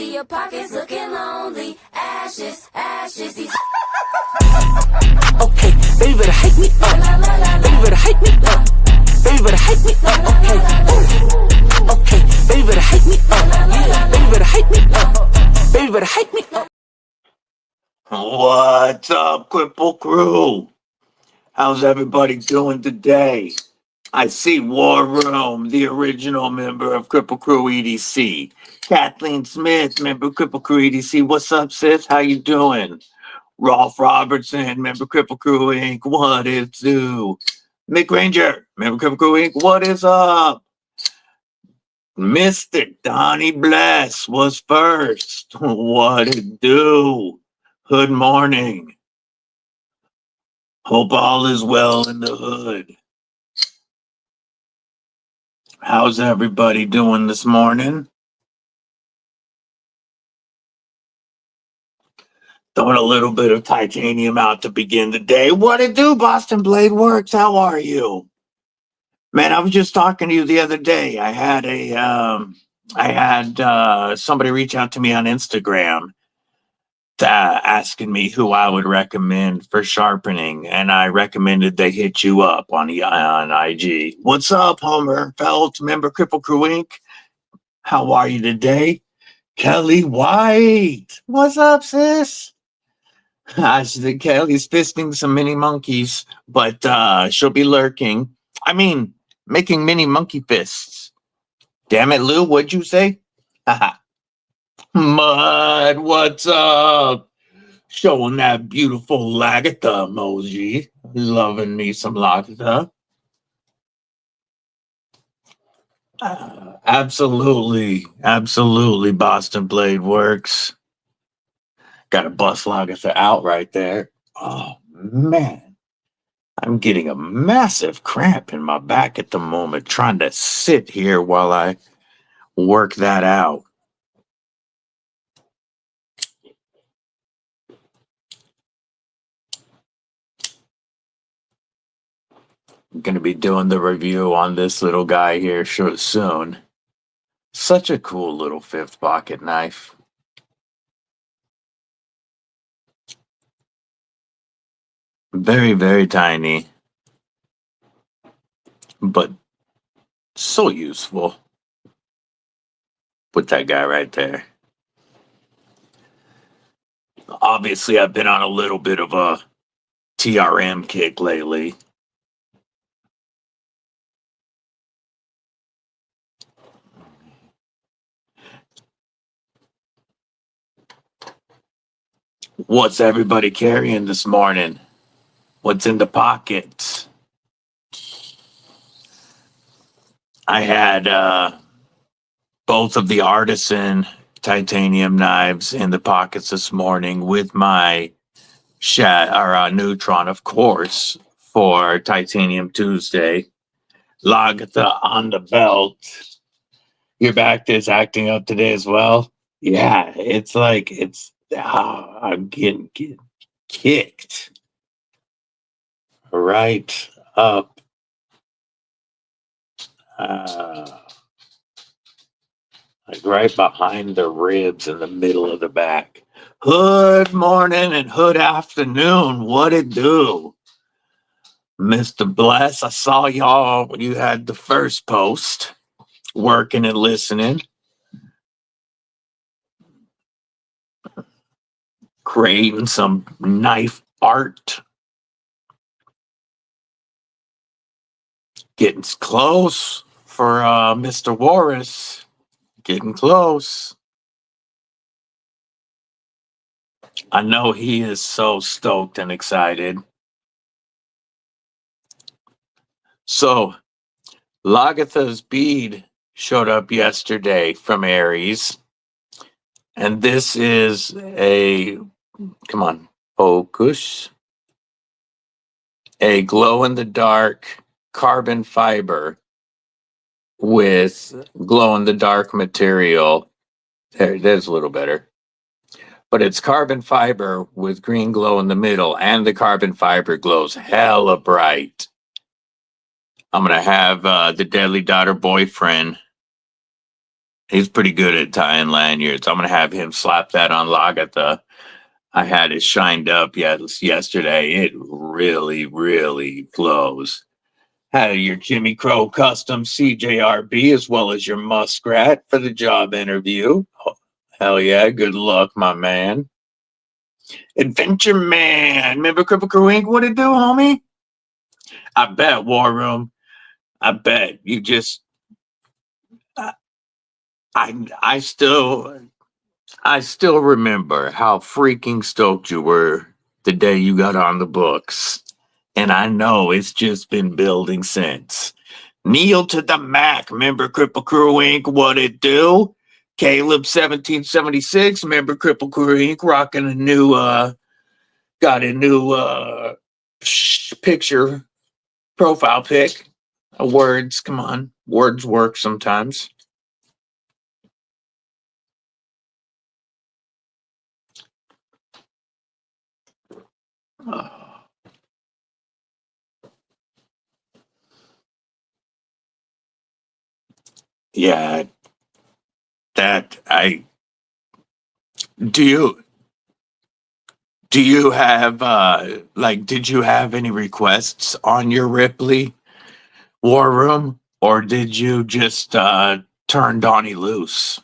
see your pockets looking lonely. Ashes, ashes, these. Okay, baby better hype me up. Baby better hype me up. Baby better hype me up. Okay, ooh. Okay, baby better hype me up. Baby better hype me up. Baby better hype me up. What's up, Kripple Krew? How's everybody doing today? I see War Room, the original member of Kripple Krew EDC. Kathleen Smith, member of Kripple Krew EDC. What's up, sis? How you doing? Rolf Robertson, member of Kripple Krew Inc. What it do? Mick Ranger, member of Kripple Krew Inc. What is up? Mr. Donnie Bless was first. What it do? Good morning. Hope all is well in the hood. How's everybody doing this morning? Throwing a little bit of titanium out to begin the day. What it do, Boston Blade Works? How are you? Man, I was just talking to you the other day. I had somebody reach out to me on Instagram asking me who I would recommend for sharpening, and I recommended they hit you up on IG. What's up, Homer Felt, member Kripple Krew Inc.? How are you today? Kelly White, what's up, sis? I said Kelly's fisting some mini monkeys, but she'll be lurking. I mean, making mini monkey fists. Damn it, Lou, what'd you say? Haha. Mud, what's up? Showing that beautiful Lagatha emoji. Loving me some Lagatha. Absolutely, absolutely, Boston Blade Works. Got to bust Lagatha out right there. Oh, man. I'm getting a massive cramp in my back at the moment, trying to sit here while I work that out. I'm going to be doing the review on this little guy here soon. Such a cool little fifth pocket knife. Very, very tiny, but so useful. Put that guy right there. Obviously, I've been on a little bit of a TRM kick lately. What's everybody carrying this morning? What's in the pockets? I had both of the Artisan titanium knives in the pockets this morning with my Neutron, of course, for Titanium Tuesday. Lagatha on the belt. Your back is acting up today as well. Yeah, it's like I'm getting kicked right up. Like right behind the ribs in the middle of the back. Good morning and good afternoon. What it do? Mr. Bless, I saw y'all when you had the first post, working and listening. Creating some knife art. Getting close for Mr. Warris. Getting close. I know he is so stoked and excited. So, Lagatha's bead showed up yesterday from Aries. And this is a, come on, focus. A glow-in-the-dark carbon fiber with glow-in-the-dark material. There's a little better. But it's carbon fiber with green glow in the middle, and the carbon fiber glows hella bright. I'm going to have the Deadly Daughter boyfriend He's pretty good at tying lanyards. I'm gonna have him slap that on Lagatha. I had it shined up yesterday. It really, really flows. Had your Jimmy Crow custom CJRB as well as your Muskrat for the job interview. Oh, hell yeah, good luck, my man. Adventure Man. Remember Kripple Krew Inc? What it do, homie? I bet, War Room. I bet. You just I I still remember how freaking stoked you were the day you got on the books. And I know it's just been building since. Kneel to the Mac, member Kripple Krew Inc. What it do? Caleb 1776, member Kripple Krew Inc. Rocking a new got a new picture profile pic. Words, come on. Words work sometimes. Yeah, that I do you have like did you have any requests on your Ripley War Room or did you just turn Donnie loose?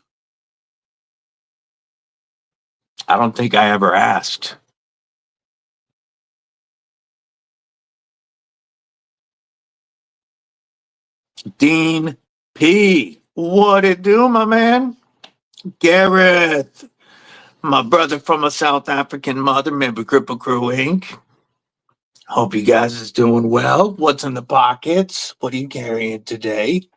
I don't think I ever asked. Dean P. What it do, my man? Gareth, my brother from a South African mother, member Kripple Krew Inc. Hope you guys is doing well. What's in the pockets? What are you carrying today?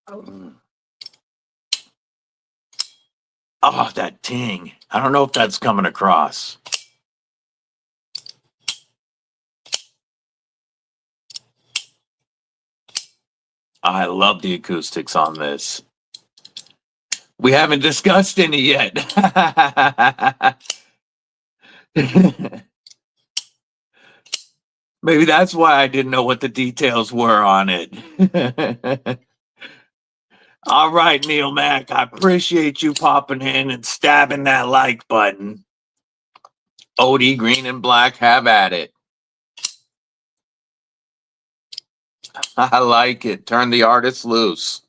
Oh, that ting. I don't know if that's coming across. I love the acoustics on this. We haven't discussed any yet. Maybe that's why I didn't know what the details were on it. All right, Neil Mac, I appreciate you popping in and stabbing that like button. OD Green and Black, have at it. I like it. Turn the artist loose.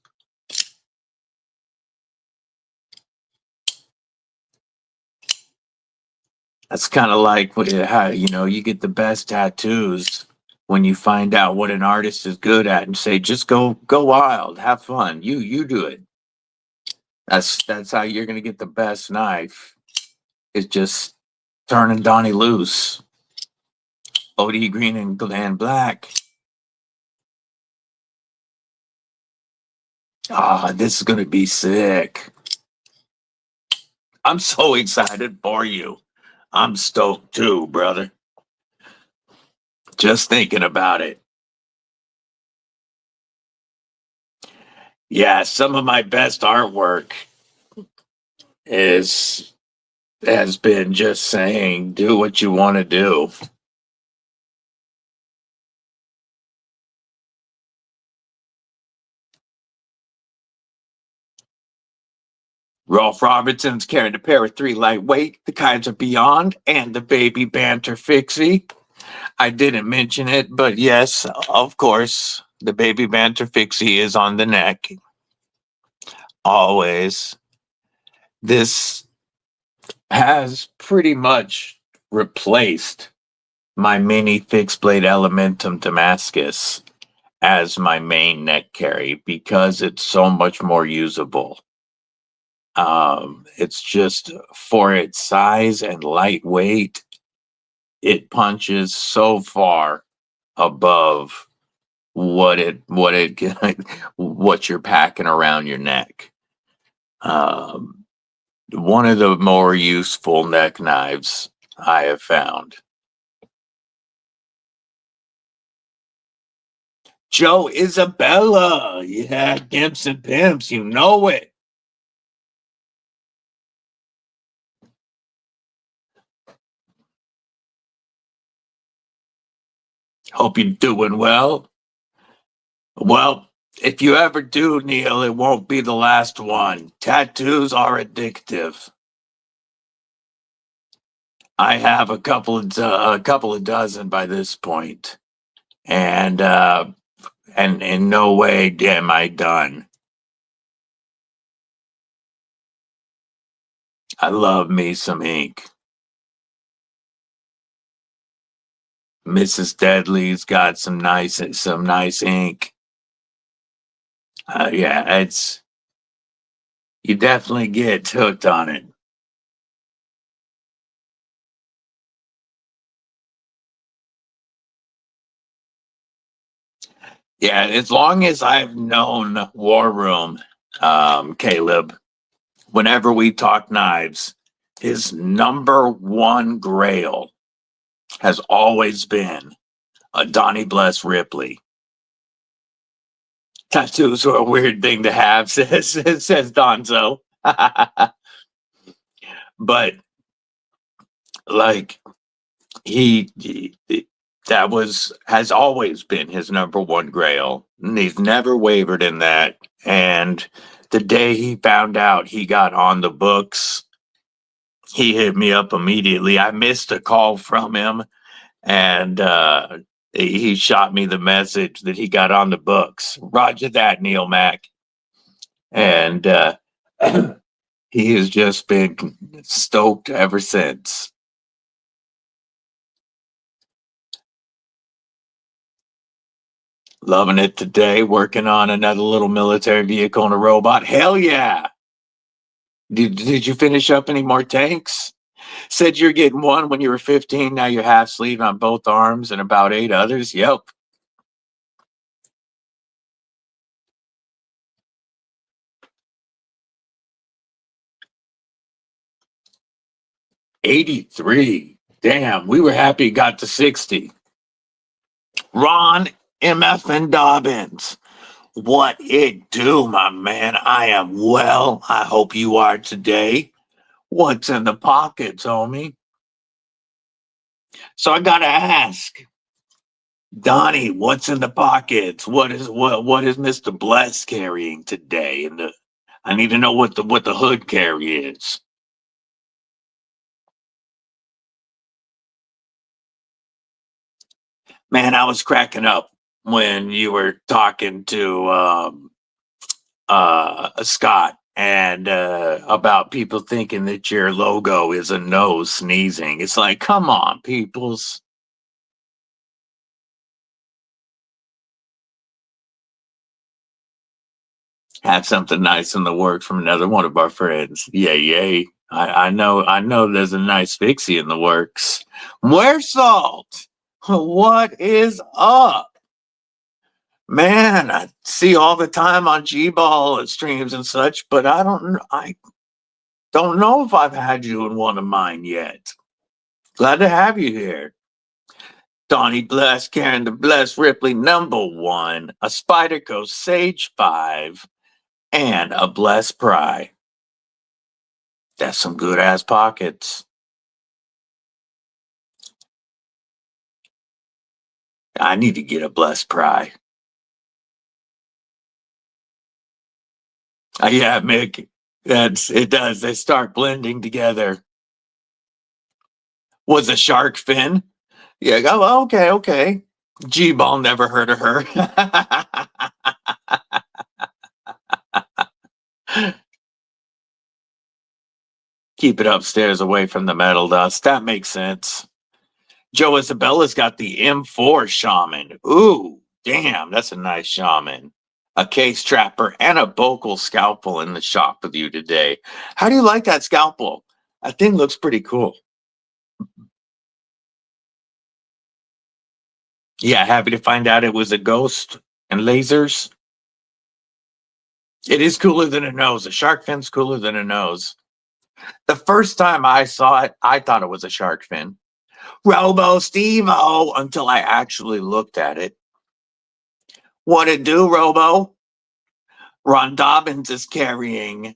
That's kind of like how you get the best tattoos when you find out what an artist is good at and say, just go wild, have fun. You do it. That's how you're gonna get the best knife. Is just turning Donnie loose. OD Green and Black. Ah, this is gonna be sick. I'm so excited for you. I'm stoked too, brother. Just thinking about it. Yeah, some of my best artwork has been just saying, do what you want to do. Rolf Robertson's carrying a pair of 3 lightweight, the kinds of Beyond, and the Baby Banter Fixie. I didn't mention it, but yes, of course, the Baby Banter Fixie is on the neck. Always. This has pretty much replaced my mini fixed blade Elementum Damascus as my main neck carry because it's so much more usable. It's just for its size and lightweight, it punches so far above what what you're packing around your neck. One of the more useful neck knives I have found. Joe Isabella, yeah, Gimps and Pimps, you know it. Hope you're doing well. Well, if you ever do, Neil, it won't be the last one. Tattoos are addictive. I have a couple of dozen by this point, and in no way am I done. I love me some ink. Mrs. Deadly's got some nice ink. Yeah, you definitely get hooked on it. Yeah, as long as I've known War Room, Caleb, whenever we talk knives, his number one grail has always been a Donnie Bless Ripley. Tattoos are a weird thing to have, says Donzo. But like he that has always been his number one grail. And he's never wavered in that. And the day he found out he got on the books, he hit me up immediately. I missed a call from him, and he shot me the message that he got on the books. Roger that, Neil Mack. And he has just been stoked ever since. Loving it today, working on another little military vehicle and a robot. Hell yeah. Did you finish up any more tanks? Said you're getting one when you were 15. Now you're half sleeve on both arms and about 8 others. Yep. '83. Damn, we were happy it got to 60. Ron MF and Dobbins. What it do, my man? I am well. I hope you are today. What's in the pockets, homie? So I gotta ask, Donnie, what's in the pockets? What is Mr. Bless carrying today? And I need to know what the hood carry is. Man, I was cracking up when you were talking to Scott and about people thinking that your logo is a nose sneezing. It's like, come on, peoples. Have something nice in the works from another one of our friends. Yay, yay. I know there's a nice fixie in the works. Where's Salt? What is up? Man, I see all the time on G-Ball streams and such, but I don't know if I've had you in one of mine yet. Glad to have you here. Donnie Bless, Karen the Bless, Ripley #1, a Spyderco Sage 5, and a Bless Pry. That's some good ass pockets. I need to get a Bless Pry. Yeah, Mick. It does. They start blending together. Was a shark fin? Yeah, oh, okay. G-Ball, never heard of her. Keep it upstairs away from the metal dust. That makes sense. Joe Isabella's got the M4 Shaman. Ooh, damn, that's a nice Shaman. A case trapper and a vocal scalpel in the shop with you today. How do you like that scalpel? That thing looks pretty cool. Yeah, happy to find out it was a ghost and lasers. It is cooler than a nose. A shark fin's cooler than a nose. The first time I saw it, I thought it was a shark fin. Robo Steve-O, until I actually looked at it. What it do, Robo? Ron Dobbins is carrying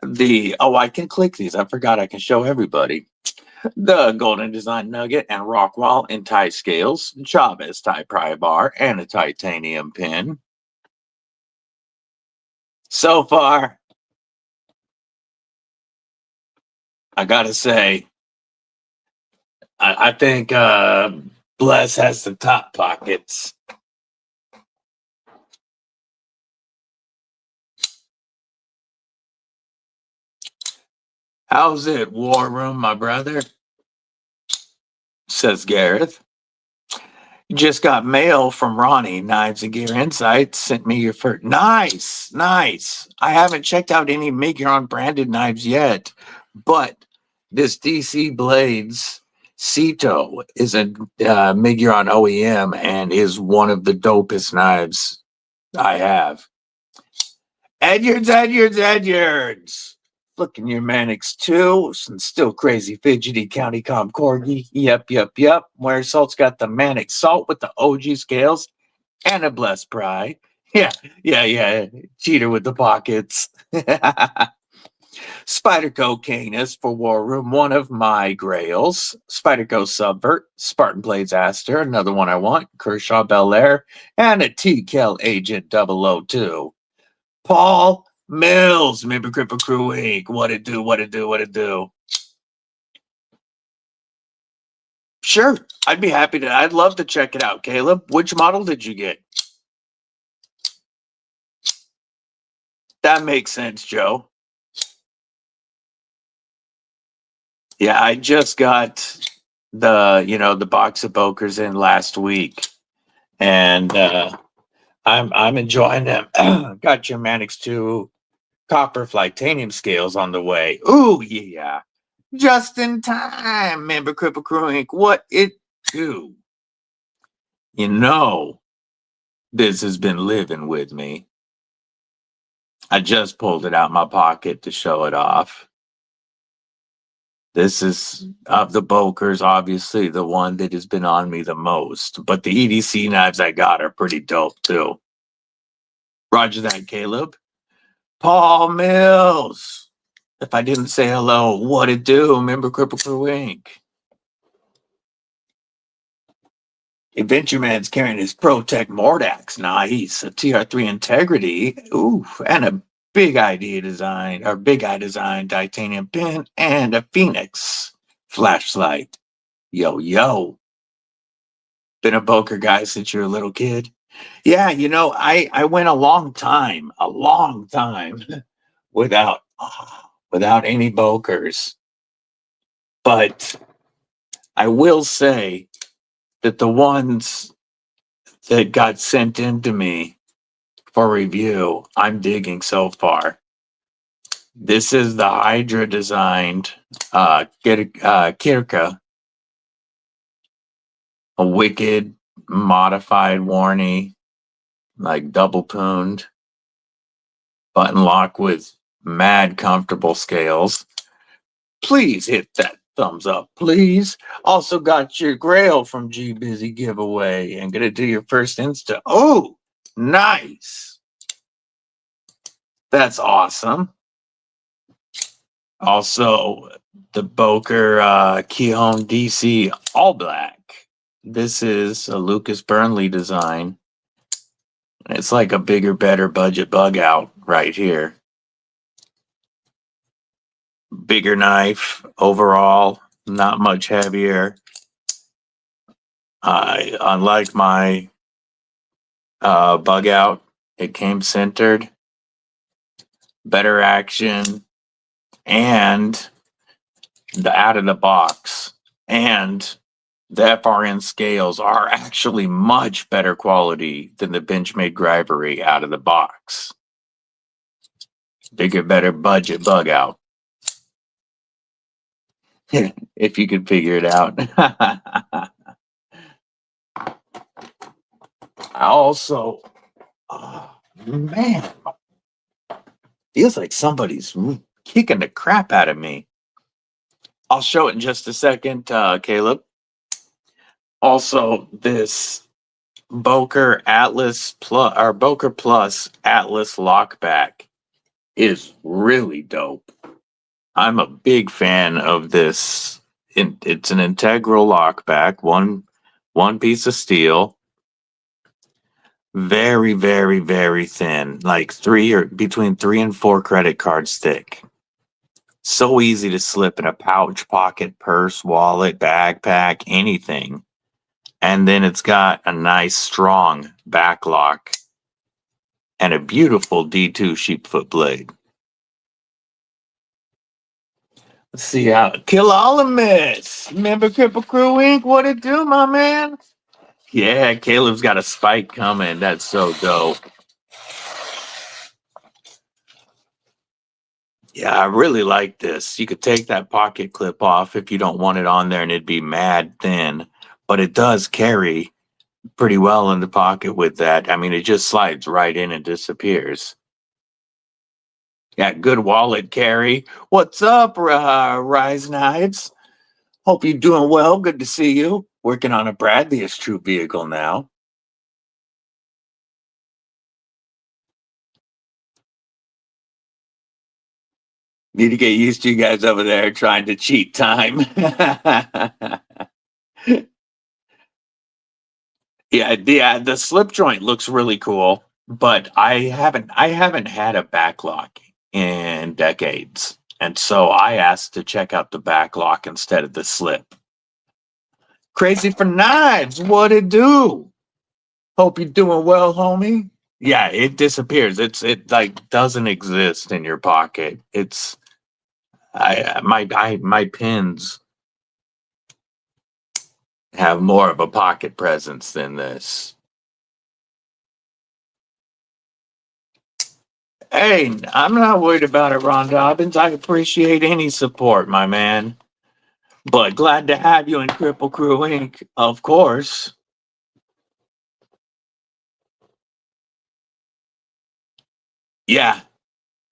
I can click these. I forgot I can show everybody. The Golden Design Nugget and Rockwall in tie scales, Chavez tie pry bar, and a titanium pin. So far, I gotta say, I think Bless has the top pockets. How's it, War Room, my brother? Says Gareth. Just got mail from Ronnie, Knives and Gear Insights. Sent me your first. Nice, nice. I haven't checked out any Miguron branded knives yet, but this DC Blades Cito is a Miguron OEM and is one of the dopest knives I have. Edyards. Looking your Mannix too. Some still crazy fidgety County Comm Corgi. Yep. Where Salt's got the Mannix Salt with the OG scales and a blessed pry. Yeah. Cheater with the pockets. Spyderco Canis for War Room, one of my grails. Spyderco Subvert, Spartan Blades Aster, another one I want. Kershaw Bel Air, and a T-Kel Agent 002. Paul Mills, member Kripple Krew Inc. What it do? Sure, I'd be happy to. I'd love to check it out, Caleb. Which model did you get? That makes sense, Joe. Yeah, I just got the box of Bokers in last week, and I'm enjoying them. Got your Mannix 2 copper Flightanium scales on the way. Ooh, yeah. Just in time, member Kripple Krew Inc. What it do? This has been living with me. I just pulled it out my pocket to show it off. This is, of the Bokers, obviously the one that has been on me the most. But the EDC knives I got are pretty dope too. Roger that, Caleb. Paul Mills. If I didn't say hello, what it do? Remember Kripple Krew Inc. Adventure Man's carrying his ProTech Mordax. Nice. A TR3 Integrity. Ooh, and a Big Eye design titanium pin and a Phoenix flashlight. Yo. Been a Boker guy since you're a little kid. Yeah, I went a long time without any Bokers. But I will say that the ones that got sent into me for review, I'm digging so far. This is the Hydra designed Kirka, a wicked modified Warney, like double pooned button lock with mad comfortable scales. Please hit that thumbs up, please. Also got your Grail from G Busy giveaway and gonna do your first Insta. Oh, nice. That's awesome. Also, the Boker Keyhome DC All Black. This is a Lucas Burnley design. It's like a bigger, better budget bug out right here. Bigger knife overall, not much heavier. Unlike my bug out, it came centered. Better action. And the out of the box. And the FRN scales are actually much better quality than the Benchmade Grivery out of the box. Bigger, better budget bug out. If you could figure it out. I also, man, feels like somebody's kicking the crap out of me. I'll show it in just a second, Caleb. Also, this Boker Atlas Plus or Boker Plus Atlas lockback is really dope. I'm a big fan of this. It's an integral lockback, one piece of steel. Very, very, very thin, like between 3 and 4 credit cards thick. So easy to slip in a pouch, pocket, purse, wallet, backpack, anything. And then it's got a nice, strong back lock and a beautiful D2 sheepfoot blade. Let's see how Kilolamus. Remember Kripple Krew Inc? What it do, my man? Yeah, Caleb's got a spike coming. That's so dope. Yeah, I really like this. You could take that pocket clip off if you don't want it on there and it'd be mad thin, but it does carry pretty well in the pocket with that. I mean, it just slides right in and disappears. Yeah, good wallet carry. What's up, Rise Knives? Hope you're doing well. Good to see you. Working on a Bradley-ish true vehicle now. Need to get used to you guys over there trying to cheat time. Yeah, the slip joint looks really cool, but I haven't had a backlock in decades. And so I asked to check out the backlock instead of the slip. Crazy for Knives, what it do? Hope you're doing well, homie. Yeah, it disappears. It like doesn't exist in your pocket. It's my pins have more of a pocket presence than this. Hey, I'm not worried about it, Ron Dobbins. I appreciate any support, my man. But glad to have you in Kripple Krew Inc., of course. Yeah,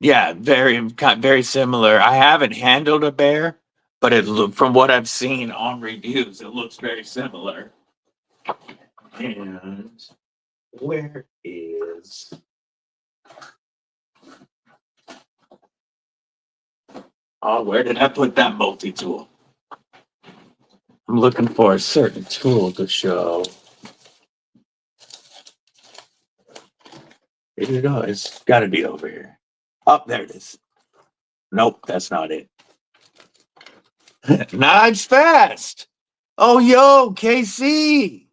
yeah, very similar. I haven't handled a bear, but from what I've seen on reviews, it looks very similar. And where is? Oh, where did I put that multi-tool? I'm looking for a certain tool to show. Here it go. It's got to be over here. Oh, there it is. Nope, that's not it. Knives Fast. Oh, yo, KC.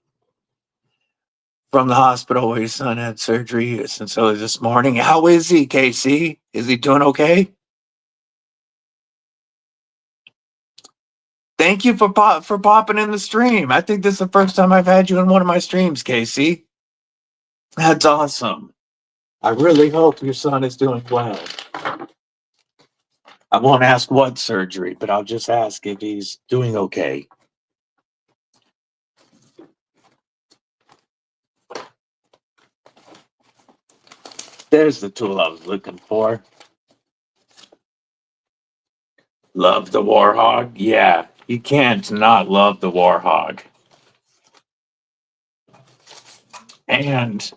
From the hospital where his son had surgery since early this morning. How is he, KC? Is he doing okay? Thank you for popping in the stream. I think this is the first time I've had you in one of my streams, KC. That's awesome. I really hope your son is doing well. I won't ask what surgery, but I'll just ask if he's doing okay. There's the tool I was looking for. Love the Warhog? Yeah, you can't not love the Warhog. And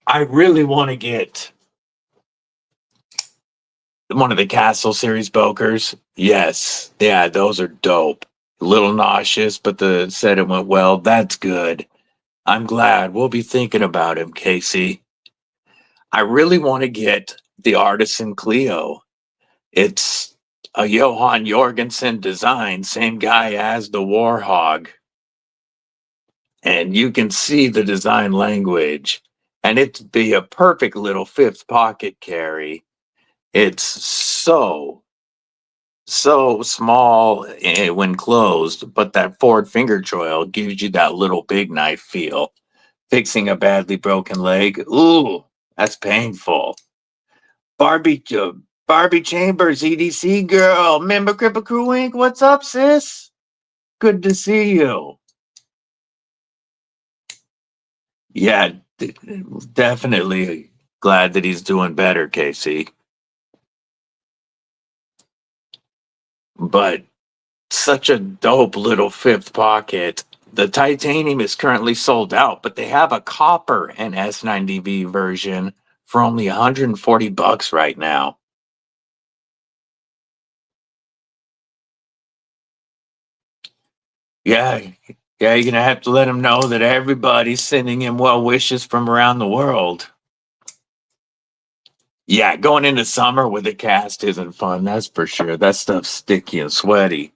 I really want to get one of the Castle Series Bokers. Yes, yeah, those are dope. A little nauseous, but said it went well. That's good. I'm glad. We'll be thinking about him, Casey. I really want to get the Artisan Clio. It's a Johan Jorgensen design, same guy as the Warhog. And you can see the design language. And it'd be a perfect little fifth pocket carry. It's so small when closed, but that forward finger choil gives you that little big knife feel. Fixing a badly broken leg, ooh, that's painful. Barbie Chambers, EDC girl, member Kripple Krew Inc. What's up, sis? Good to see you. Yeah, definitely glad that he's doing better, Casey. But such a dope little fifth pocket. The titanium is currently sold out, but they have a copper and S90V version for only $140 right now. Yeah, Yeah, you're gonna have to let him know that everybody's sending him well wishes from around the world. Yeah, going into summer with a cast isn't fun, that's for sure. That stuff's sticky and sweaty.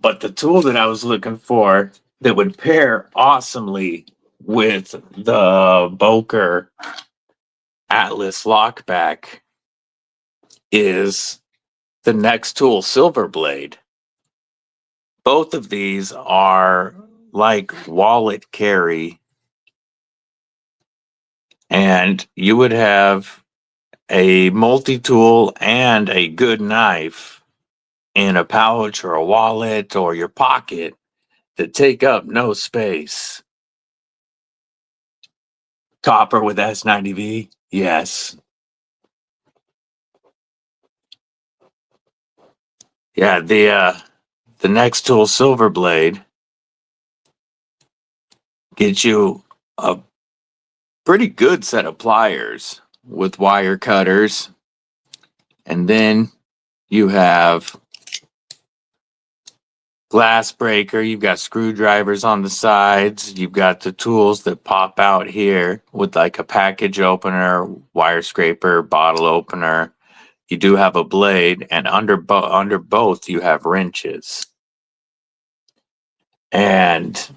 But the tool that I was looking for that would pair awesomely with the Boker Atlas lockback is the next tool, Silver Blade. Both of these are like wallet carry, and you would have a multi-tool and a good knife in a pouch or a wallet or your pocket that take up no space. Copper with S90V? Yes. Yeah, the next tool, Silver Blade, gets you a pretty good set of pliers with wire cutters. And then you have glass breaker, you've got screwdrivers on the sides, you've got the tools that pop out here with like a package opener, wire scraper, bottle opener. You do have a blade, and under both you have wrenches. And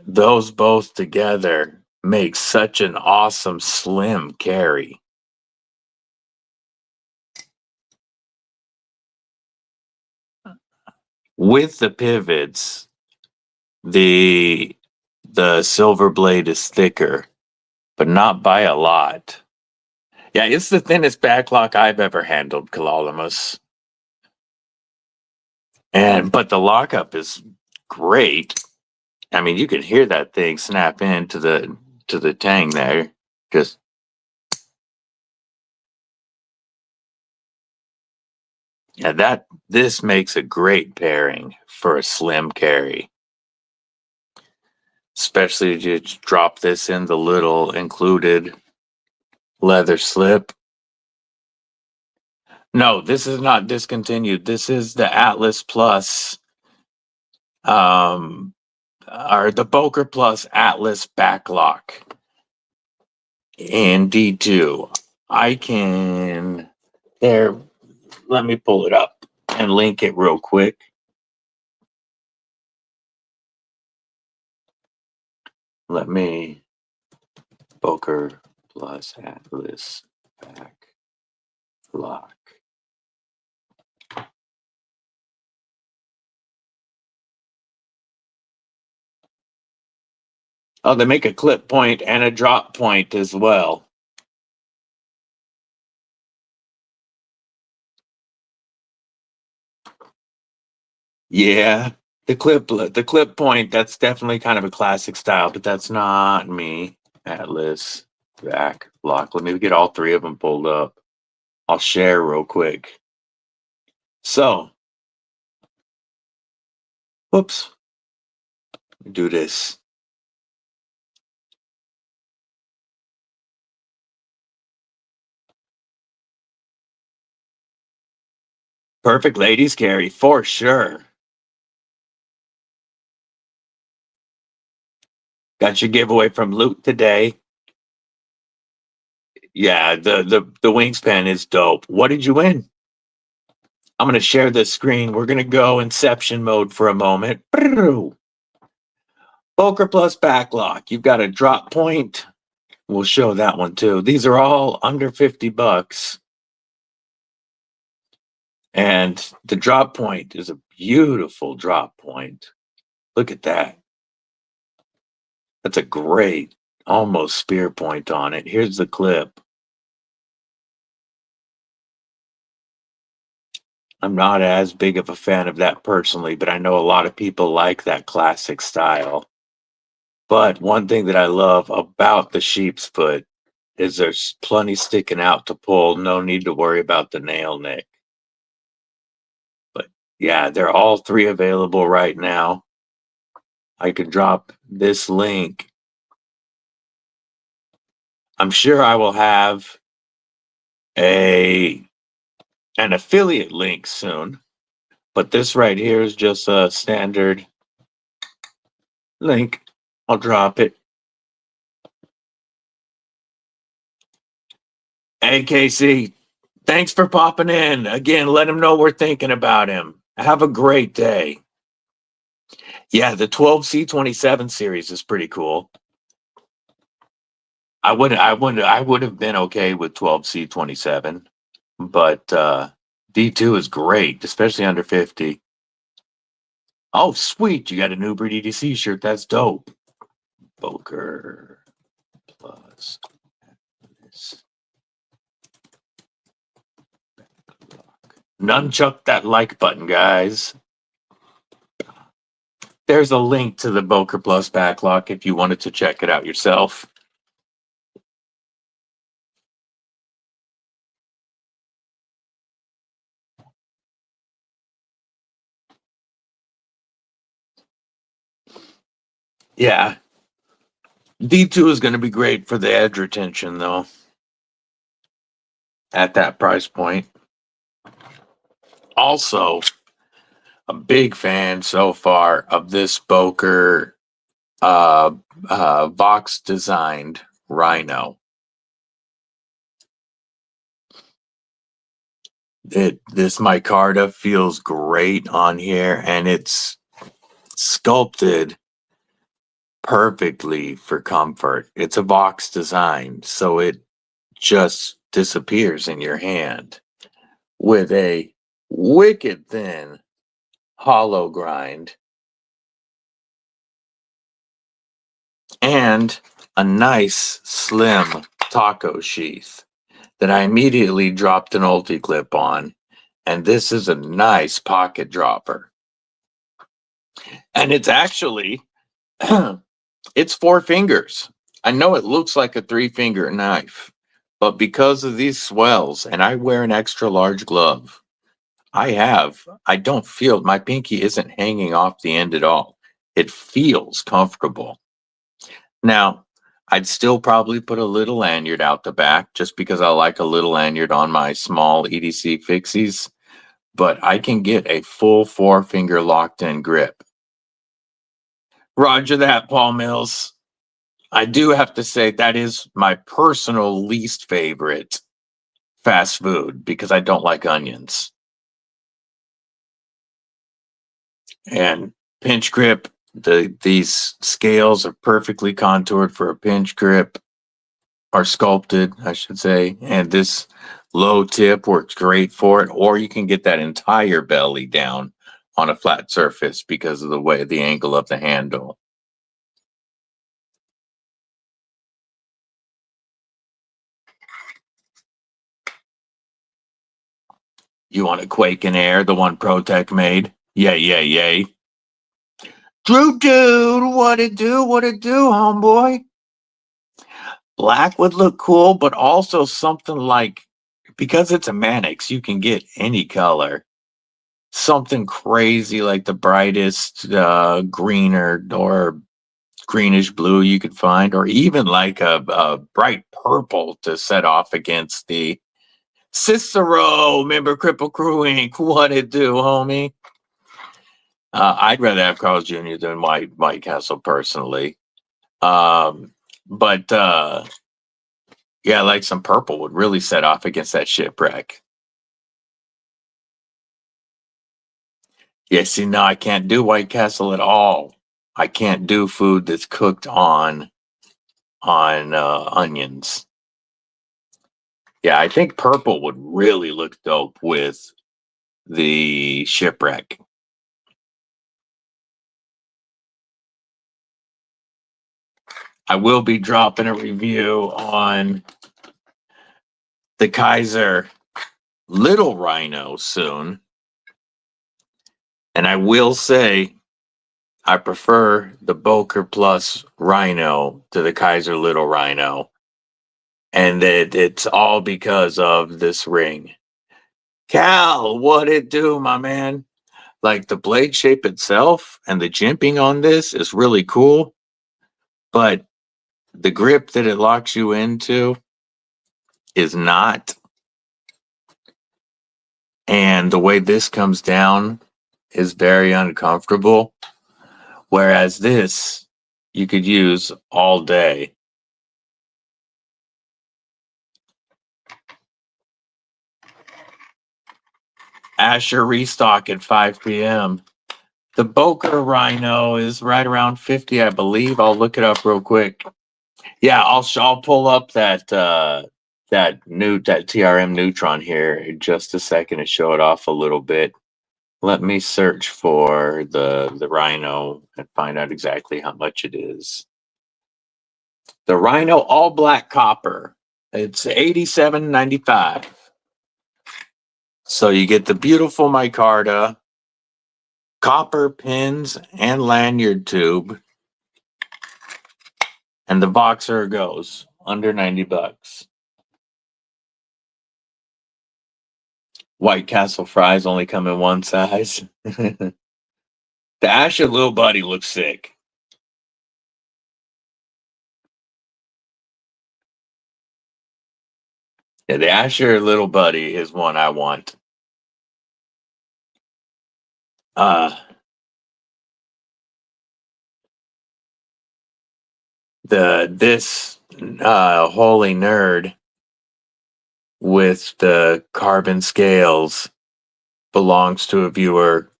those both together make such an awesome slim carry. With the pivots, the silver blade is thicker, but not by a lot. Yeah, it's the thinnest backlock I've ever handled, Kalalamus. But the lockup is great. I mean, you can hear that thing snap into the tang there. Just yeah, this makes a great pairing for a slim carry. Especially if you drop this in the little included leather slip. No, this is not discontinued. This is the Atlas Plus, or the Boker Plus Atlas backlock in D2. I can there. Let me pull it up and link it real quick. Let me Boker Plus Atlas backlock. Oh, they make a clip point and a drop point as well. Yeah, the clip point, that's definitely kind of a classic style, but that's not me. Atlas back lock. Let me get all three of them pulled up. I'll share real quick. So, whoops. Do this. Perfect ladies carry for sure. Got your giveaway from Loot today. Yeah, the wingspan is dope. What did you win? I'm gonna share this screen. We're gonna go Inception mode for a moment. Boker Plus backlock. You've got a drop point. We'll show that one too. These are all under $50. And the drop point is a beautiful drop point. Look at that. That's a great, almost spear point on it. Here's the clip. I'm not as big of a fan of that personally, but I know a lot of people like that classic style. But one thing that I love about the sheep's foot is there's plenty sticking out to pull. No need to worry about the nail nick. But yeah, they're all three available right now. I can drop this link. I'm sure I will have a an affiliate link soon. But this right here is just a standard link. I'll drop it. Hey, Casey, thanks for popping in. Again, let him know we're thinking about him. Have a great day. Yeah, the 12C27 series is pretty cool. I would have been okay with 12C27, but D2 is great, especially under 50. Oh, sweet. You got a new Breed EDC shirt. That's dope. Boker plus nunchuck that like button, guys. There's a link to the Boker Plus backlock if you wanted to check it out yourself. Yeah. D2 is going to be great for the edge retention, though, at that price point. Also, a big fan so far of this Boker Vox designed Rhino. This micarta feels great on here, and it's sculpted perfectly for comfort. It's a Vox design, so it just disappears in your hand with a wicked thin hollow grind and a nice slim taco sheath that I immediately dropped an ulti clip on. And this is a nice pocket dropper. And it's actually, it's 4 fingers. I know it looks like a 3-finger knife, but because of these swells, and I wear an extra large glove, I don't feel, my pinky isn't hanging off the end at all. It feels comfortable. Now, I'd still probably put a little lanyard out the back just because I like a little lanyard on my small EDC fixies, but I can get a full 4-finger locked in grip. Roger that, Paul Mills. I do have to say that is my personal least favorite fast food because I don't like onions. And pinch grip, these scales are perfectly contoured for a pinch grip, or sculpted, I should say. And this low tip works great for it. Or you can get that entire belly down on a flat surface because of the angle of the handle. You want a Quake in Air, the one ProTech made? Yay. Drew Dude, what it do, homeboy? Black would look cool, but also something like, because it's a Manix, you can get any color. Something crazy like the brightest green or greenish blue you could find, or even like a bright purple to set off against the Cicero. Remember Kripple Krew Inc. What it do, homie? I'd rather have Carl's Jr. than White Castle personally. But yeah, like some purple would really set off against that shipwreck. Yeah, see, no, I can't do White Castle at all. I can't do food that's cooked on onions. Yeah, I think purple would really look dope with the shipwreck. I will be dropping a review on the Kaiser Little Rhino soon. And I will say I prefer the Boker Plus Rhino to the Kaiser Little Rhino. And that it's all because of this ring. Cal, what it do, my man? Like the blade shape itself and the jimping on this is really cool. But the grip that it locks you into is not. And the way this comes down is very uncomfortable. Whereas this, you could use all day. Asher restock at 5 p.m. The Boker Rhino is right around 50, I believe. I'll look it up real quick. Yeah, I'll pull up that TRM Neutron here in just a second and show it off a little bit. Let me search for the Rhino and find out exactly how much it is. The Rhino all black copper. It's $87.95. So you get the beautiful micarta, copper pins and lanyard tube, and the boxer goes under 90 bucks. White Castle fries only come in one size. The Asher Little Buddy looks sick. Yeah, the Asher Little Buddy is one I want. This holy nerd with the carbon scales belongs to a viewer,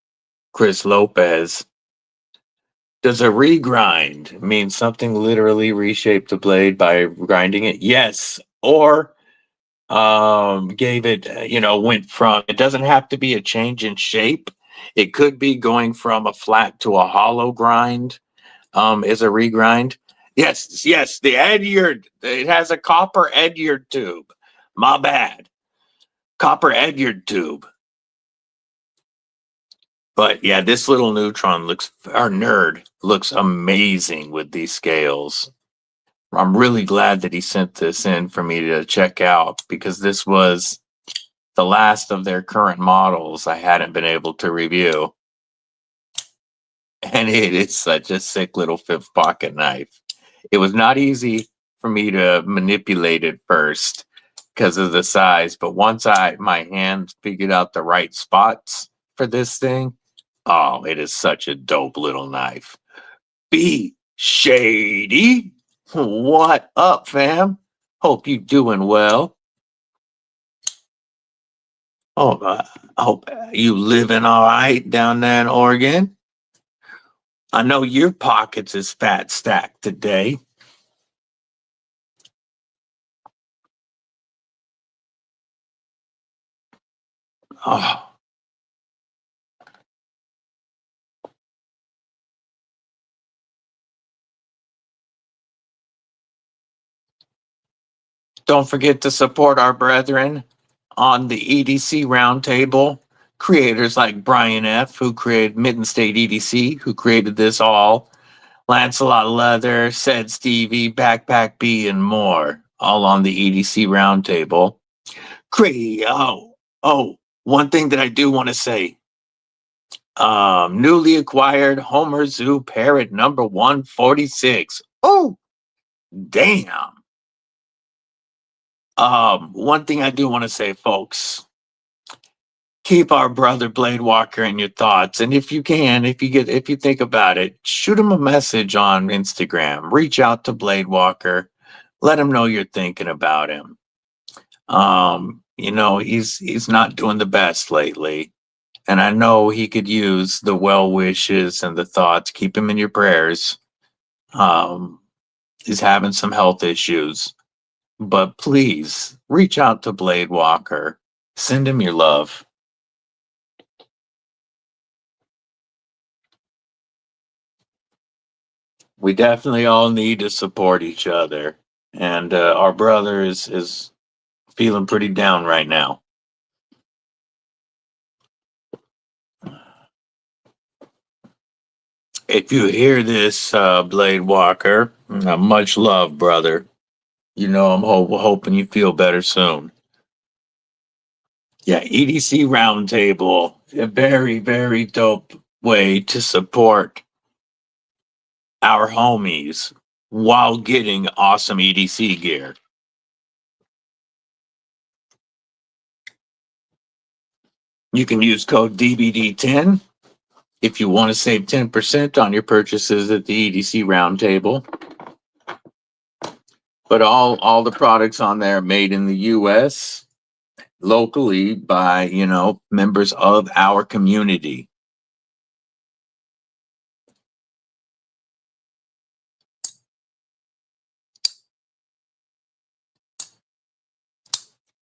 Chris Lopez. Does a regrind mean something literally reshaped the blade by grinding it? Yes. Or gave it, went from, it doesn't have to be a change in shape. It could be going from a flat to a hollow grind, is a regrind. Yes, the Edyard, it has a copper Edyard tube. My bad. Copper Edyard tube. But yeah, this little Neutron nerd looks amazing with these scales. I'm really glad that he sent this in for me to check out, because this was the last of their current models I hadn't been able to review. And it is such a sick little fifth pocket knife. It was not easy for me to manipulate it first because of the size, but once my hand figured out the right spots for this thing, oh, it is such a dope little knife. B Shady, what up, fam? Hope you doing well. Oh, I hope you living all right down there in Oregon. I know your pockets is fat stacked today. Oh, don't forget to support our brethren on the EDC Roundtable. Creators like Brian F., who created Mitten State EDC, who created this all. Lancelot Leather, Said Stevie, Backpack B, and more, all on the EDC Roundtable. One thing that I do want to say. Newly acquired Homer Zoo Parrot number 146. Oh, damn. One thing I do want to say, folks, keep our brother Blade Walker in your thoughts. And if you can, if you think about it, shoot him a message on Instagram. Reach out to Blade Walker. Let him know you're thinking about him. He's not doing the best lately. And I know he could use the well wishes and the thoughts. Keep him in your prayers. He's having some health issues. But please reach out to Blade Walker. Send him your love. We definitely all need to support each other. And our brother is feeling pretty down right now. If you hear this, Blade Walker, much love, brother. I'm hoping you feel better soon. Yeah, EDC Roundtable, a very, very dope way to support our homies while getting awesome EDC gear. You can use code DBD10 if you want to save 10% on your purchases at the EDC Roundtable. But all the products on there are made in the US locally by, you know, members of our community.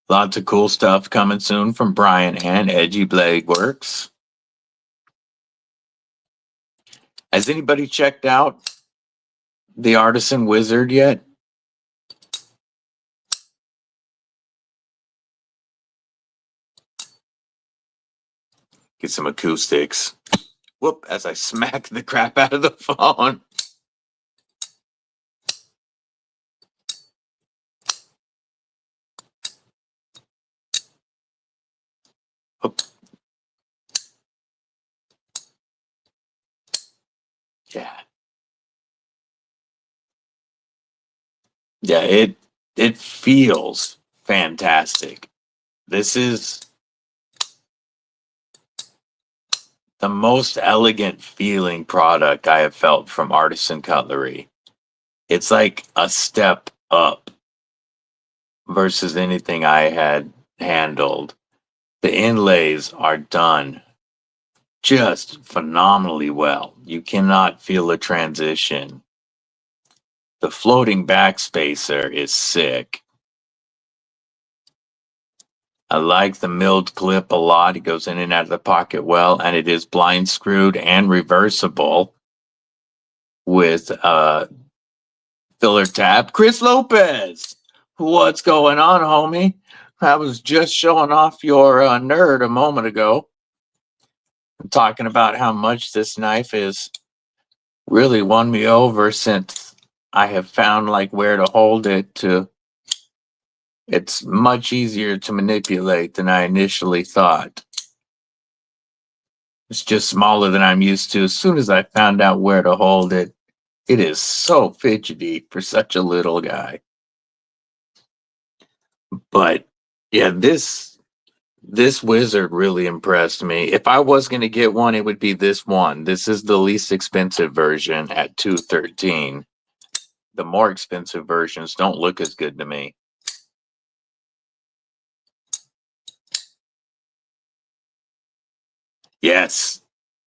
Lots of cool stuff coming soon from Brian and Edgy Blade Works. Has anybody checked out the Artisan Wizard yet? Get some acoustics. Whoop, as I smack the crap out of the phone. Whoop. Yeah. Yeah, it feels fantastic. This is the most elegant feeling product I have felt from Artisan Cutlery. It's like a step up versus anything I had handled. The inlays are done just phenomenally well. You cannot feel a transition. The floating backspacer is sick. I like the milled clip a lot. It goes in and out of the pocket well, and it is blind screwed and reversible with filler tab. Chris Lopez, what's going on, homie? I was just showing off your nerd a moment ago, talking about how much this knife is really won me over since I have found like where to hold it to. It's much easier to manipulate than I initially thought. It's just smaller than I'm used to. As soon as I found out where to hold it, it is so fidgety for such a little guy. But yeah, this wizard really impressed me. If I was going to get one, it would be this one. This is the least expensive version at $213. The more expensive versions don't look as good to me. Yes.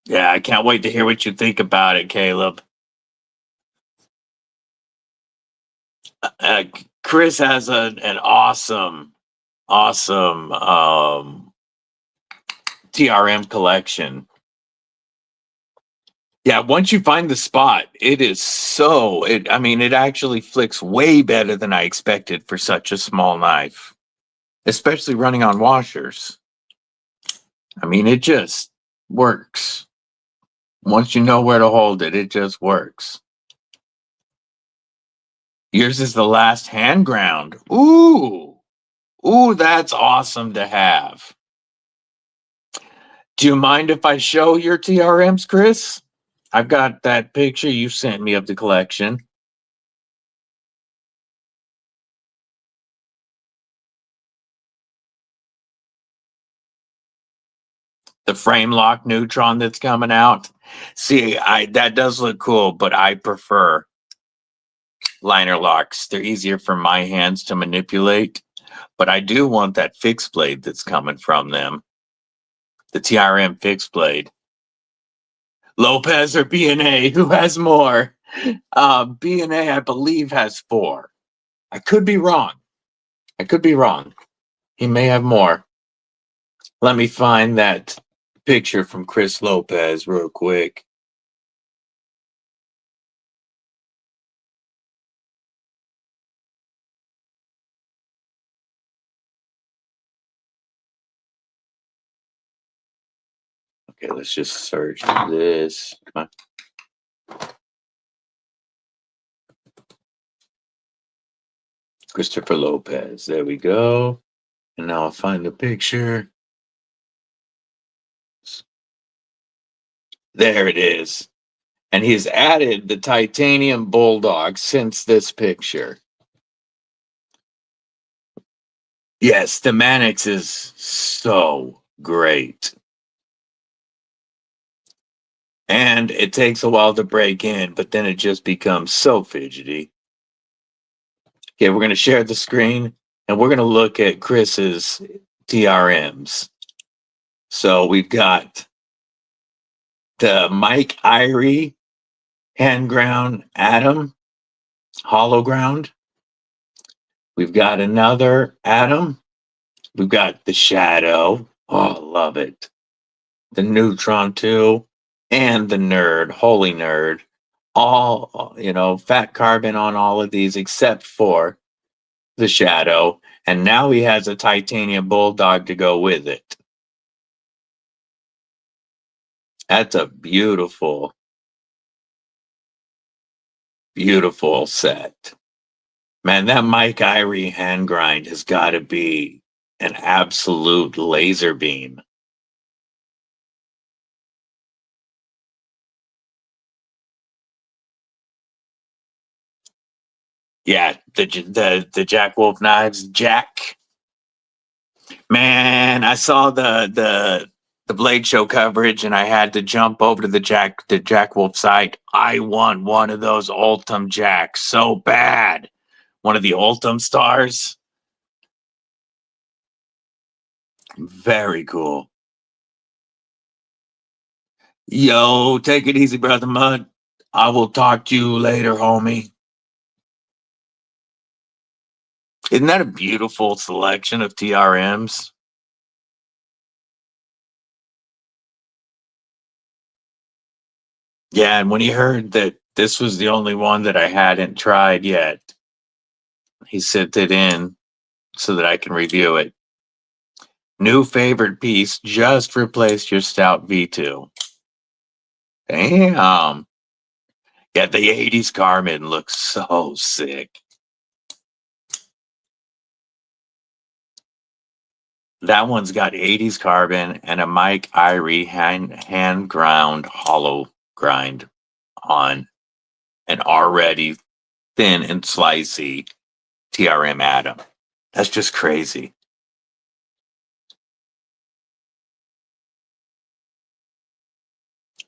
Yeah, I can't wait to hear what you think about it, Caleb. Chris has an awesome TRM collection. Yeah, once you find the spot, it is so, I mean, it actually flicks way better than I expected for such a small knife, especially running on washers. I mean, it just works. Once you know where to hold it, it just works. Yours is the last hand ground. Ooh, that's awesome to have. Do you mind if I show your TRMs, Chris? I've got that picture you sent me of the collection. The frame lock neutron that's coming out. See, that does look cool, but I prefer liner locks. They're easier for my hands to manipulate, but I do want that fixed blade that's coming from them. The TRM fixed blade. Lopez or B&A, who has more? B&A, I believe, has 4. I could be wrong. He may have more. Let me find that picture from Chris Lopez real quick. Okay, let's just search this. Christopher Lopez. There we go. And now I'll find the picture. There it is. And he's added the titanium bulldog since this picture. Yes, the Manix is so great. And it takes a while to break in, but then it just becomes so fidgety. Okay, we're going to share the screen and we're going to look at Chris's TRMs. So we've got the Mike Irie hand ground Atom hollow ground. We've got another Atom. We've got the Shadow. Oh, love it. The Neutron 2 and the Nerd, Holy Nerd. All, fat carbon on all of these except for the Shadow. And now he has a titanium bulldog to go with it. That's a beautiful, beautiful set. Man, that Mike Irie hand grind has got to be an absolute laser beam. Yeah, the Jack Wolf Knives, Jack. Man, I saw the Blade Show coverage, and I had to jump over to the Jack Wolf site. I want one of those Ultim Jacks so bad. One of the Ultim stars. Very cool. Yo, take it easy, brother Mud. I will talk to you later, homie. Isn't that a beautiful selection of TRMs? Yeah, and when he heard that this was the only one that I hadn't tried yet, he sent it in so that I can review it. New favorite piece, just replaced your Stout V2. Damn. Yeah, the 80s Carmen looks so sick. That one's got 80s carbon and a Mike Irie hand ground hollow grind on an already thin and slicey TRM Atom. That's just crazy.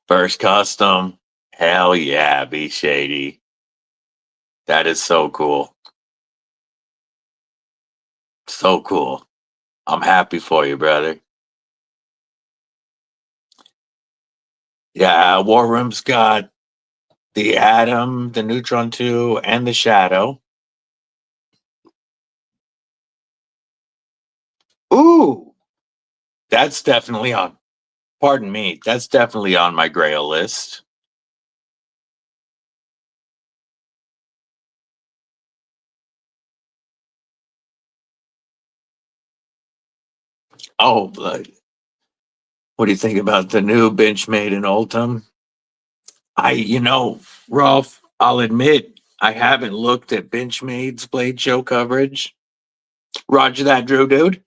First custom. Hell yeah, be shady. That is so cool. So cool. I'm happy for you, brother. Yeah, War Room's got the Atom, the Neutron 2, and the Shadow. Ooh, that's definitely on. Pardon me, that's definitely on my Grail list. Oh, but what do you think about the new Benchmade in Ultim? Rolf, I'll admit I haven't looked at Benchmade's Blade Show coverage. Roger that, Drew, dude.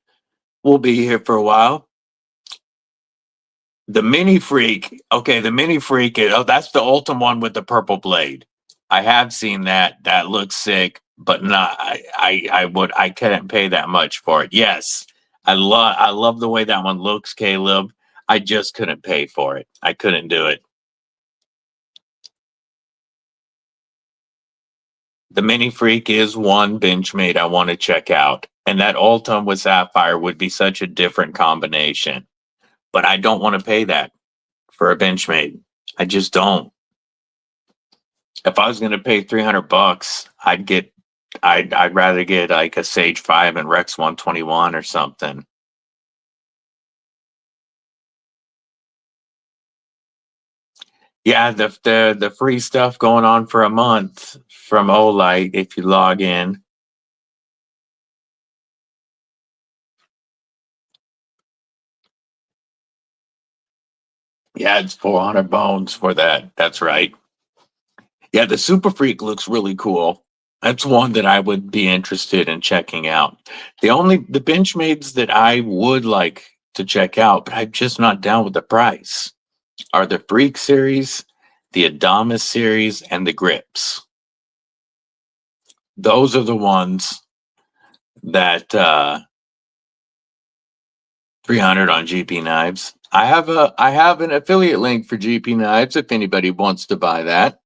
We'll be here for a while. The Mini Freak. Okay, the Mini Freak. That's the Ultim one with the purple blade. I have seen that. That looks sick, but not. I couldn't pay that much for it. Yes, I love the way that one looks, Caleb. I just couldn't pay for it. I couldn't do it. The Mini Freak is one Benchmade I want to check out, and that Ultim with Sapphire would be such a different combination. But I don't want to pay that for a Benchmade. I just don't. If I was going to pay $300, I'd rather get like a Sage 5 and Rex 121 or something. Yeah, the free stuff going on for a month from Olight if you log in. Yeah, it's 400 bones for that. That's right. Yeah, the Super Freak looks really cool. That's one that I would be interested in checking out. The Benchmades that I would like to check out, but I'm just not down with the price, are the Freak series, the Adamas series, and the Grips. Those are the ones that $300 on GP Knives. I have an affiliate link for GP Knives if anybody wants to buy that.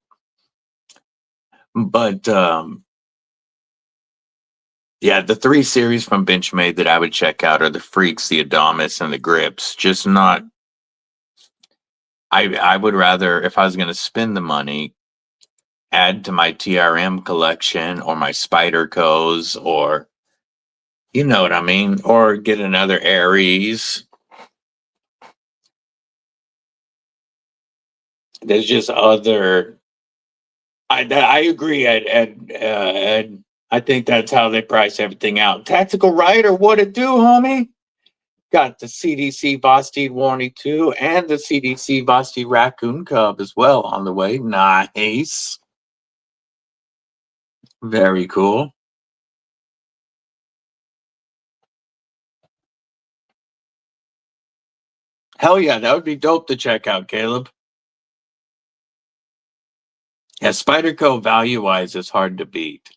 But yeah, the 3 series from Benchmade that I would check out are the Freaks, the Adamas, and the Grips. Just not. I would rather, if I was going to spend the money, add to my TRM collection or my Spyderco's, or you know what I mean, or get another Aries. There's just other. I agree. I think that's how they price everything out. Tactical Rider, what it do, homie? Got the CDC Vosteed Warning 2 and the CDC Vosteed Raccoon Cub as well on the way. Nice. Very cool. Hell yeah, that would be dope to check out, Caleb. Yeah, Spyderco value-wise is hard to beat.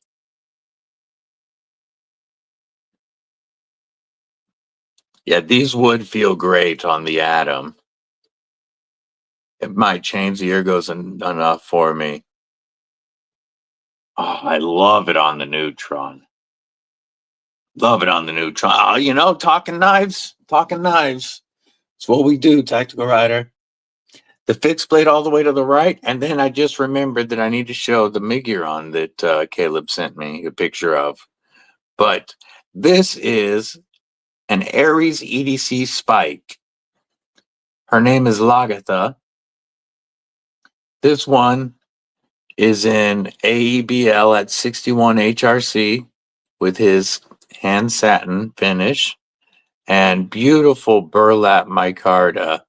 Yeah, these would feel great on the Atom. It might change the ergos enough for me. Oh, I love it on the Neutron. Love it on the Neutron. Oh, you know, talking knives. It's what we do, Tactical Rider. The fixed blade all the way to the right, and then I just remembered that I need to show the Miguron that Caleb sent me a picture of. But this is an Aries EDC Spike. Her name is Lagatha. This one is in AEBL at 61 HRC with his hand satin finish and beautiful burlap micarta.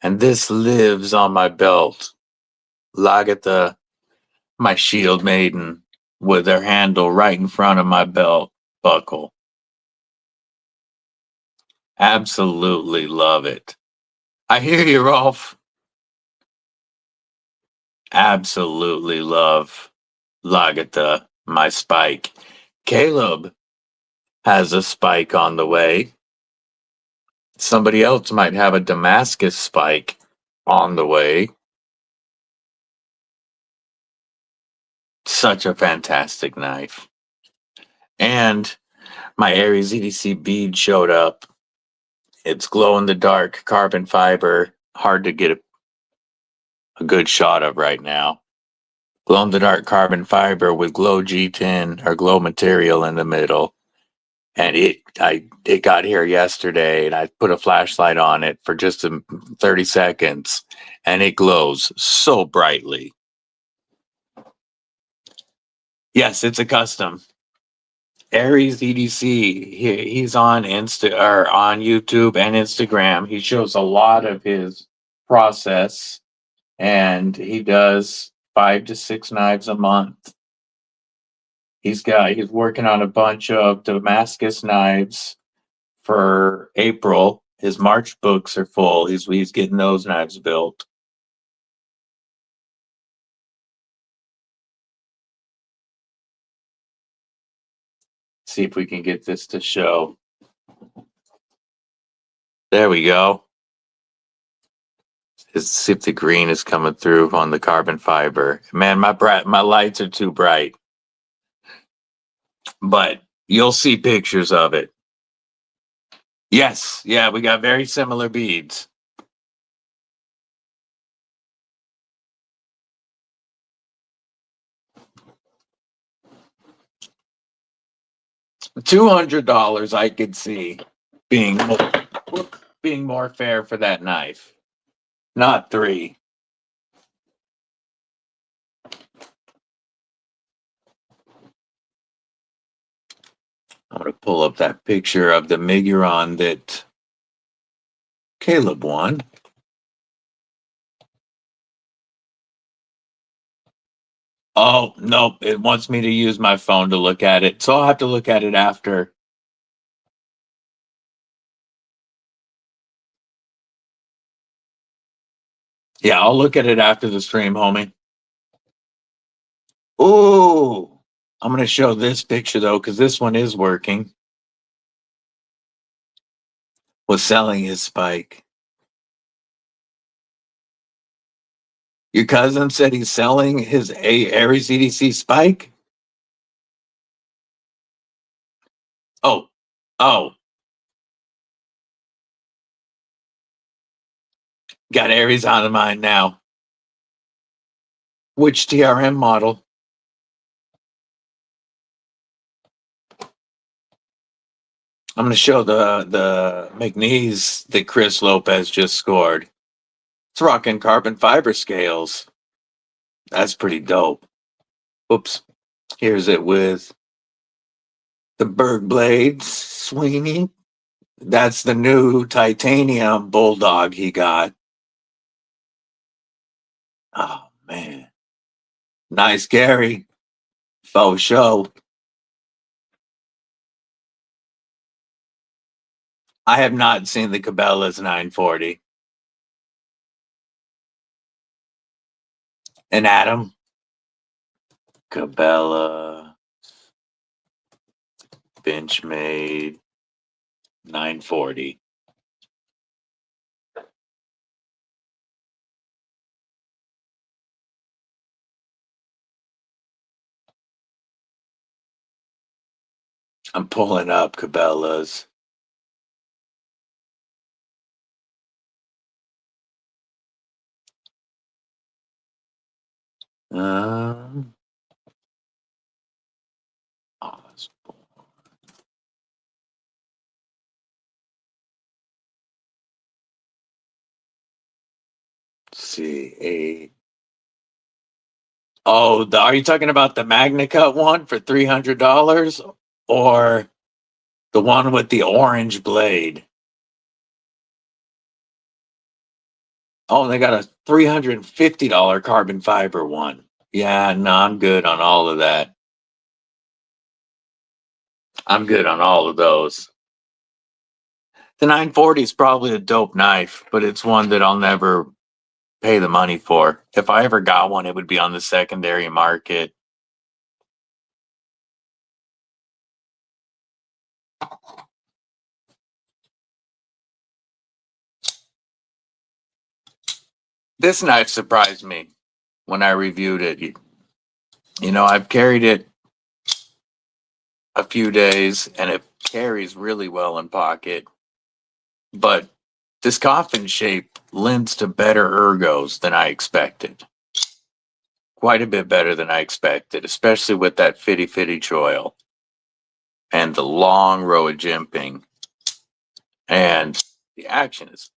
And this lives on my belt. Lagatha, my shield maiden, with her handle right in front of my belt buckle. Absolutely love it. I hear you, Rolf. Absolutely love Lagatha, my spike. Caleb has a spike on the way. Somebody else might have a Damascus spike on the way. Such a fantastic knife. And my Aries EDC bead showed up. It's glow in the dark carbon fiber. Hard to get a good shot of right now. Glow in the dark carbon fiber with glow G10 or glow material in the middle. And it got here yesterday, and I put a flashlight on it for just 30 seconds, and it glows so brightly. Yes, it's a custom. Aries EDC. He's on on YouTube and Instagram. He shows a lot of his process, and he does 5 to 6 knives a month. He's working on a bunch of Damascus knives for April. His March books are full. He's getting those knives built. See if we can get this to show. There we go. Let's see if the green is coming through on the carbon fiber. Man, my lights are too bright. But you'll see pictures of it. Yes, yeah, we got very similar beads. $200 I could see being more fair for that knife. Not 3. I'm going to pull up that picture of the Miguron that Caleb won. Oh, nope. It wants me to use my phone to look at it. So I'll have to look at it after. Yeah, I'll look at it after the stream, homie. Ooh. I'm going to show this picture, though, because this one is working. was selling his spike. Your cousin said he's selling his Aries EDC spike? Oh, oh. Got Aries on the mind now. Which TRM model? I'm going to show the McNeese that Chris Lopez just scored. It's rocking carbon fiber scales. That's pretty dope. Oops. Here's it with the Berg blades swinging. That's the new titanium bulldog he got. Oh, man. Nice, Gary. Faux show. I have not seen the Cabela's 940. And Adam? Cabela. Benchmade 940. I'm pulling up Cabela's. Um, Osborne. See. Oh, are you talking about the MagnaCut one for $300 or the one with the orange blade? Oh, they got a $350 carbon fiber one. Yeah, no, I'm good on all of that. I'm good on all of those. The 940 is probably a dope knife, but it's one that I'll never pay the money for. If I ever got one, it would be on the secondary market. This knife surprised me when I reviewed it. You know, I've carried it a few days and it carries really well in pocket, but this coffin shape lends to better ergos than I expected. Quite a bit better than I expected, especially with that fitty choil and the long row of jimping. And the action is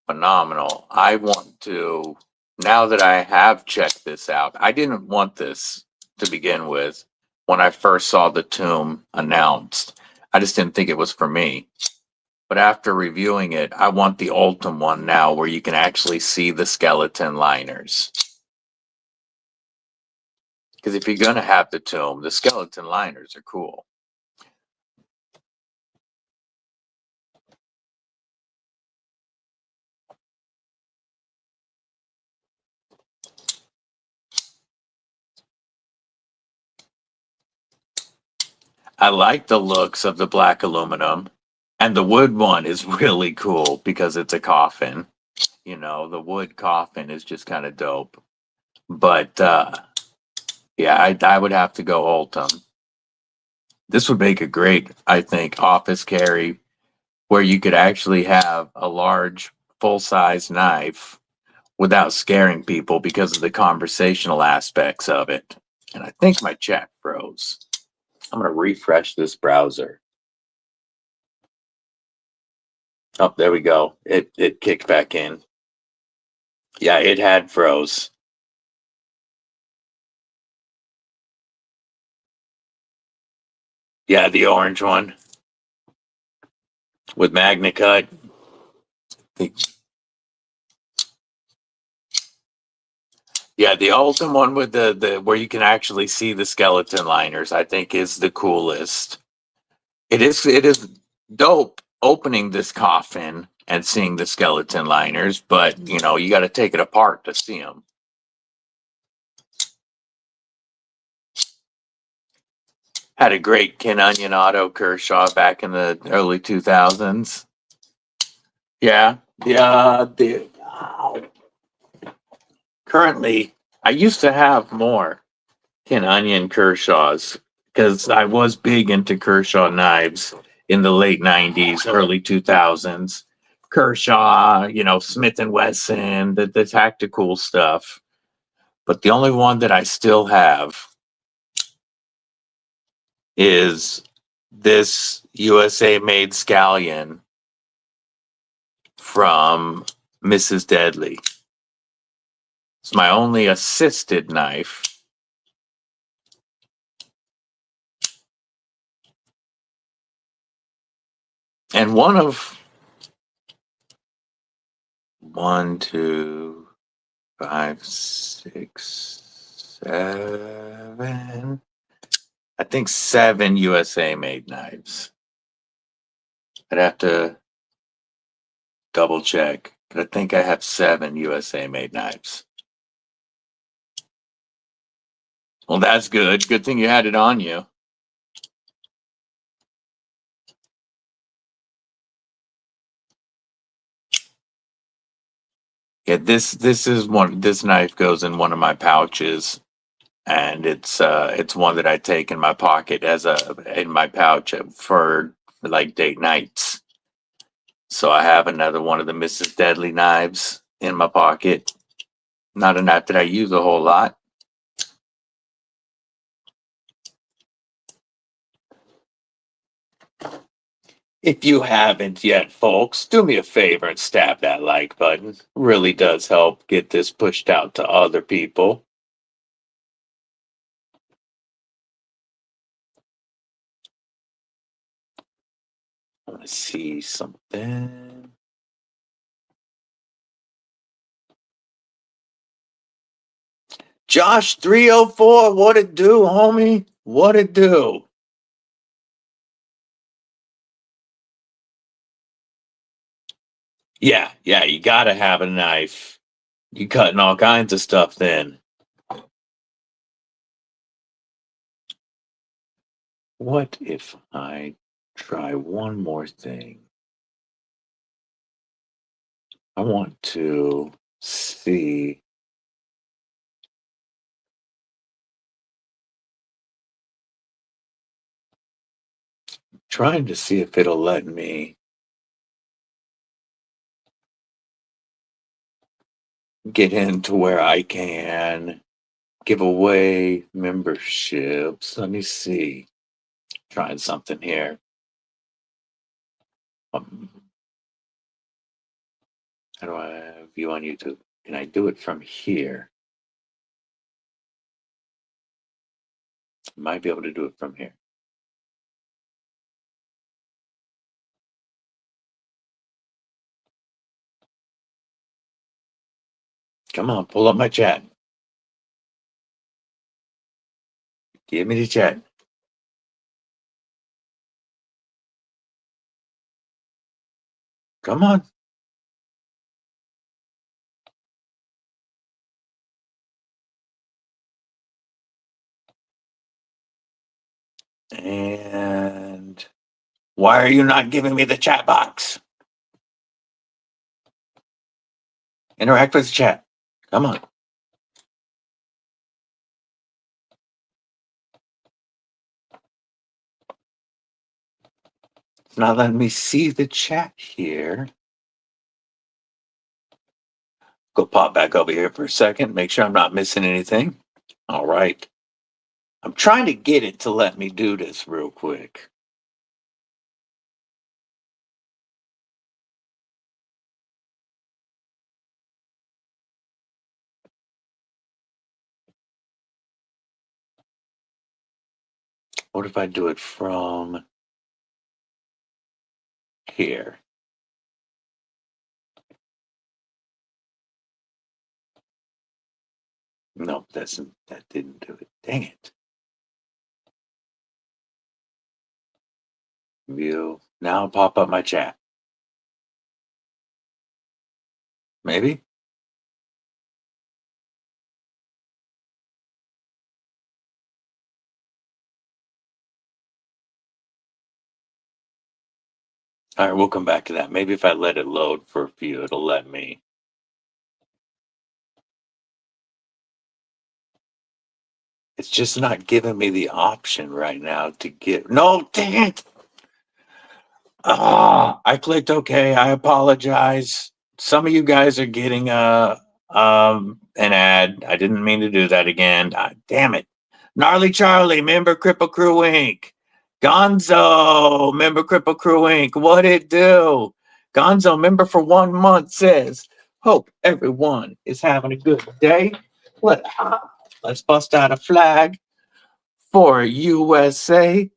phenomenal. I want to, now that I have checked this out, I didn't want this to begin with when I first saw the tomb announced. I just didn't think it was for me. But after reviewing it, I want the Ultim one now where you can actually see the skeleton liners. Because if you're going to have the tomb, the skeleton liners are cool. I like the looks of the black aluminum. And the wood one is really cool because it's a coffin. You know, the wood coffin is just kind of dope. But yeah, I would have to go Ultim. This would make a great, I think, office carry where you could actually have a large, full-size knife without scaring people because of the conversational aspects of it. And I think my chat froze. I'm going to refresh this browser. Oh, there we go. It kicked back in. Yeah, it had froze. Yeah, the orange one with MagnaCut. Yeah, the Ultim one with the where you can actually see the skeleton liners, I think is the coolest. It is dope opening this coffin and seeing the skeleton liners, but you know, you got to take it apart to see them. Had a great Ken Onion Auto Kershaw back in the early 2000s. Yeah. Currently, I used to have more Ken Onion Kershaws because I was big into Kershaw knives in the late 90s, early 2000s. Kershaw, Smith and Wesson, the tactical stuff. But the only one that I still have is this USA made scallion from Mrs. Deadly. It's my only assisted knife. And one of 1, 2, 5, 6, 7. I think 7 USA made knives. I'd have to double check, but I think I have 7 USA made knives. Well, that's good. Good thing you had it on you. Yeah, this is one. This knife goes in one of my pouches, and it's one that I take in my pocket in my pouch for like date nights. So I have another one of the Mrs. Deadly knives in my pocket. Not a knife that I use a whole lot. If you haven't yet, folks, do me a favor and stab that like button. Really does help get this pushed out to other people. I want to see something. Josh 304, what it do, homie? What it do? Yeah, you gotta have a knife. You cutting all kinds of stuff then. What if I try one more thing? I want to see. Trying to see if it'll let me get into where I can give away memberships. Let me see. Trying something here. How do I view on YouTube? Can I do it from here? Might be able to do it from here. Come on, pull up my chat. Give me the chat. Come on. And why are you not giving me the chat box? Interact with the chat. Come on. It's not letting me see the chat here. Go pop back over here for a second. Make sure I'm not missing anything. All right. I'm trying to get it to let me do this real quick. What if I do it from here? Nope, that didn't do it. Dang it. View. Now pop up my chat. Maybe? All right, we'll come back to that. Maybe if I let it load for a few, it'll let me. It's just not giving me the option right now to get. No, dang it! I clicked OK. I apologize. Some of you guys are getting an ad. I didn't mean to do that again. Damn it. Gnarly Charlie, member Kripple Krew Inc. Gonzo, member Kripple Krew Inc. What it do? Gonzo, member for 1 month, says, hope everyone is having a good day. Let's bust out a flag for USA.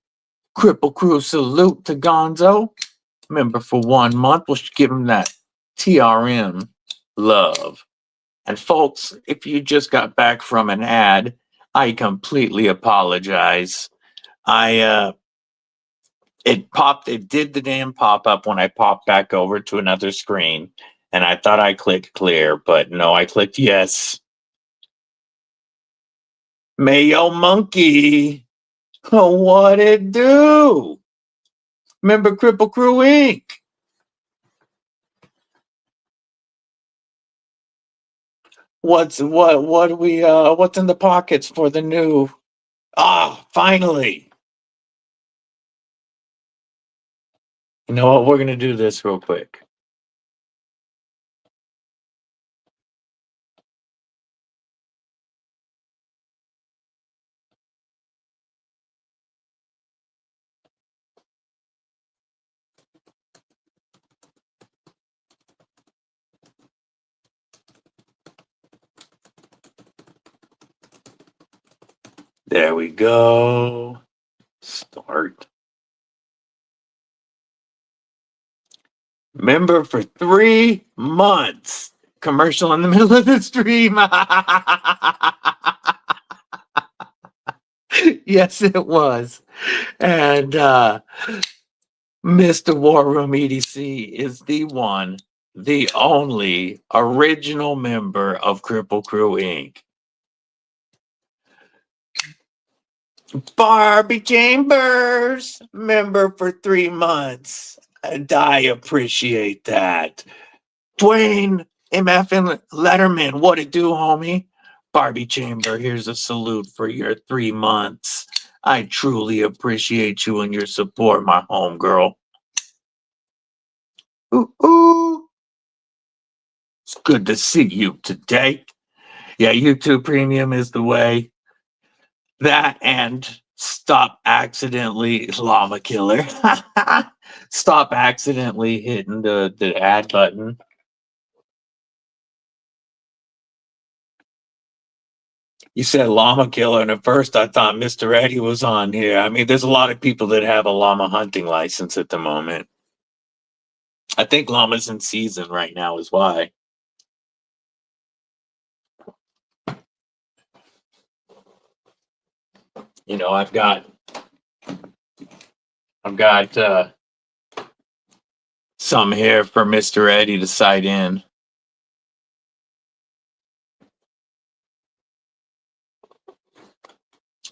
Kripple Krew salute to Gonzo. Member for 1 month. We'll give him that TRM love. And folks, if you just got back from an ad, I completely apologize. It did the damn pop-up when I popped back over to another screen, and I thought I clicked clear, but no, I clicked yes. Mayo Monkey, what it do? Remember Kripple Krew Inc. What's in the pockets for the new? Finally. You know what? We're gonna do this real quick. There we go. Start. Member for 3 months. Commercial in the middle of the stream. Yes, it was. And Mr. War Room EDC is the one, the only original member of Kripple Krew Inc. Barbie Chambers, member for 3 months. And I appreciate that. Dwayne MF and Letterman, what it do, homie? Barbie Chamber, here's a salute for your 3 months. I truly appreciate you and your support, my homegirl. Ooh. It's good to see you today. Yeah, YouTube Premium is the way. That and stop accidentally llama killer. Stop accidentally hitting the ad button. You said llama killer, and at first I thought Mr. Eddie was on here. I mean, there's a lot of people that have a llama hunting license at the moment. I think llama's in season right now is why. You know, I've got some here for Mr. Eddie to sight in.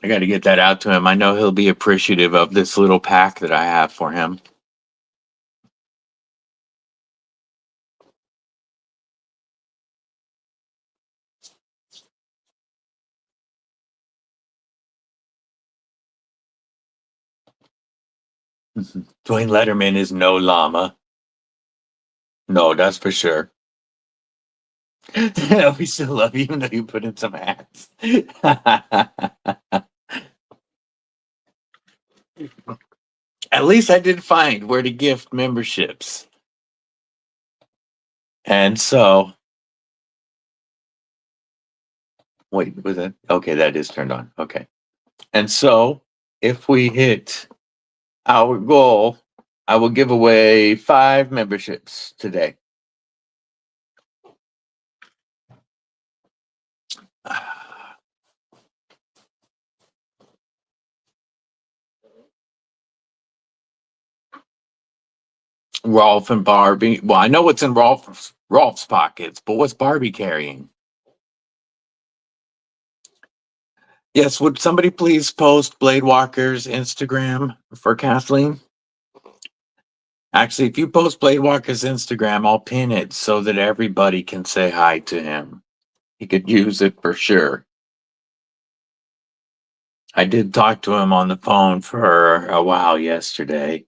I got to get that out to him. I know he'll be appreciative of this little pack that I have for him. Dwayne Letterman is no llama. No, that's for sure. We still love you, even though you put in some hats. At least I did find where to gift memberships. And so, wait, was it? Okay, that is turned on. Okay. And so, if we hit our goal, I will give away 5 memberships today. Rolf and Barbie. Well, I know what's in Rolf's pockets, but what's Barbie carrying? Yes, would somebody please post Blade Walker's Instagram for Kathleen? Actually, if you post Blade Walker's Instagram, I'll pin it so that everybody can say hi to him. He could use it for sure. I did talk to him on the phone for a while yesterday,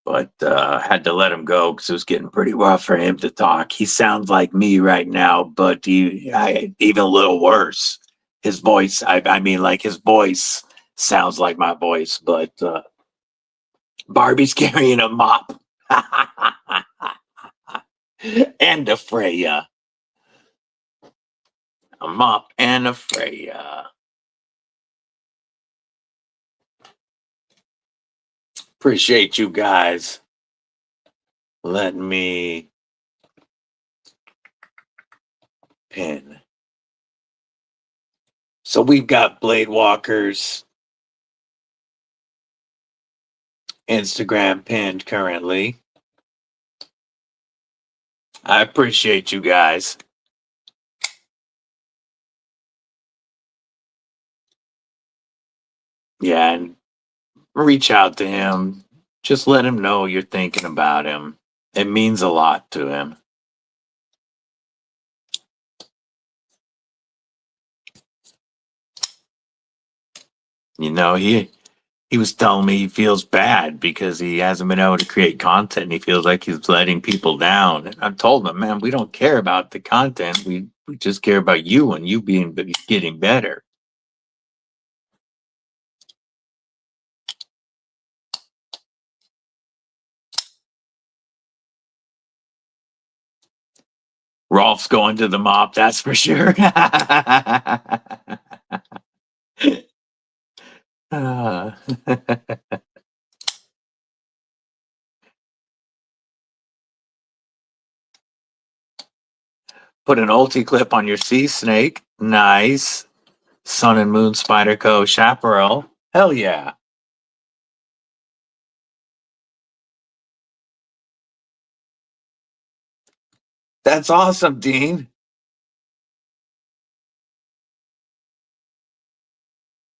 but had to let him go because it was getting pretty rough for him to talk. He sounds like me right now, but even a little worse. His voice, I mean, like his voice sounds like my voice, but Barbie's carrying a mop. And a Freya. A mop and a Freya. Appreciate you guys. Let me pin. So we've got Blade Walker's Instagram pinned currently. I appreciate you guys. Yeah, and reach out to him. Just let him know you're thinking about him. It means a lot to him. You know, he was telling me he feels bad because he hasn't been able to create content and he feels like he's letting people down. And I told him, man, we don't care about the content. We just care about you and you getting better. Rolf's going to the mop, that's for sure. Put an ulti clip on your sea snake. Nice. Sun and Moon Spider Co. Chaparral. Hell yeah. That's awesome, Dean.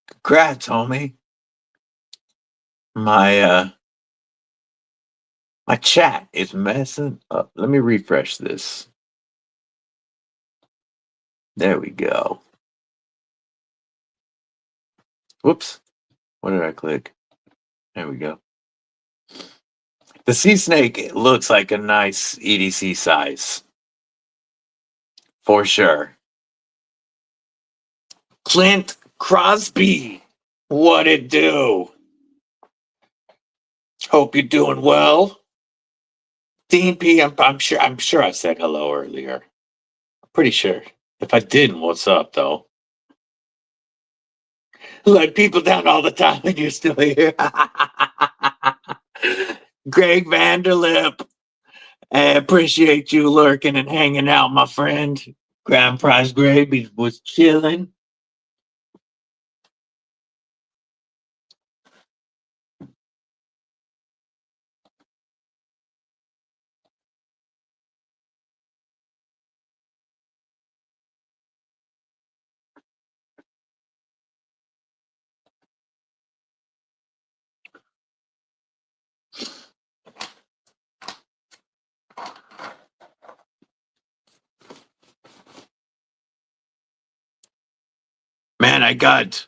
Congrats, homie. My chat is messing up. Let me refresh this. There we go. Whoops. What did I click? There we go. The sea snake looks like a nice EDC size. For sure. Clint Crosby. What it do? Hope you're doing well. Dean P, I'm sure I said hello earlier. I'm pretty sure. If I didn't, what's up though? Let people down all the time and you're still here. Greg Vanderlip. I appreciate you lurking and hanging out, my friend. Grand Prize Greg was chilling. Man, I got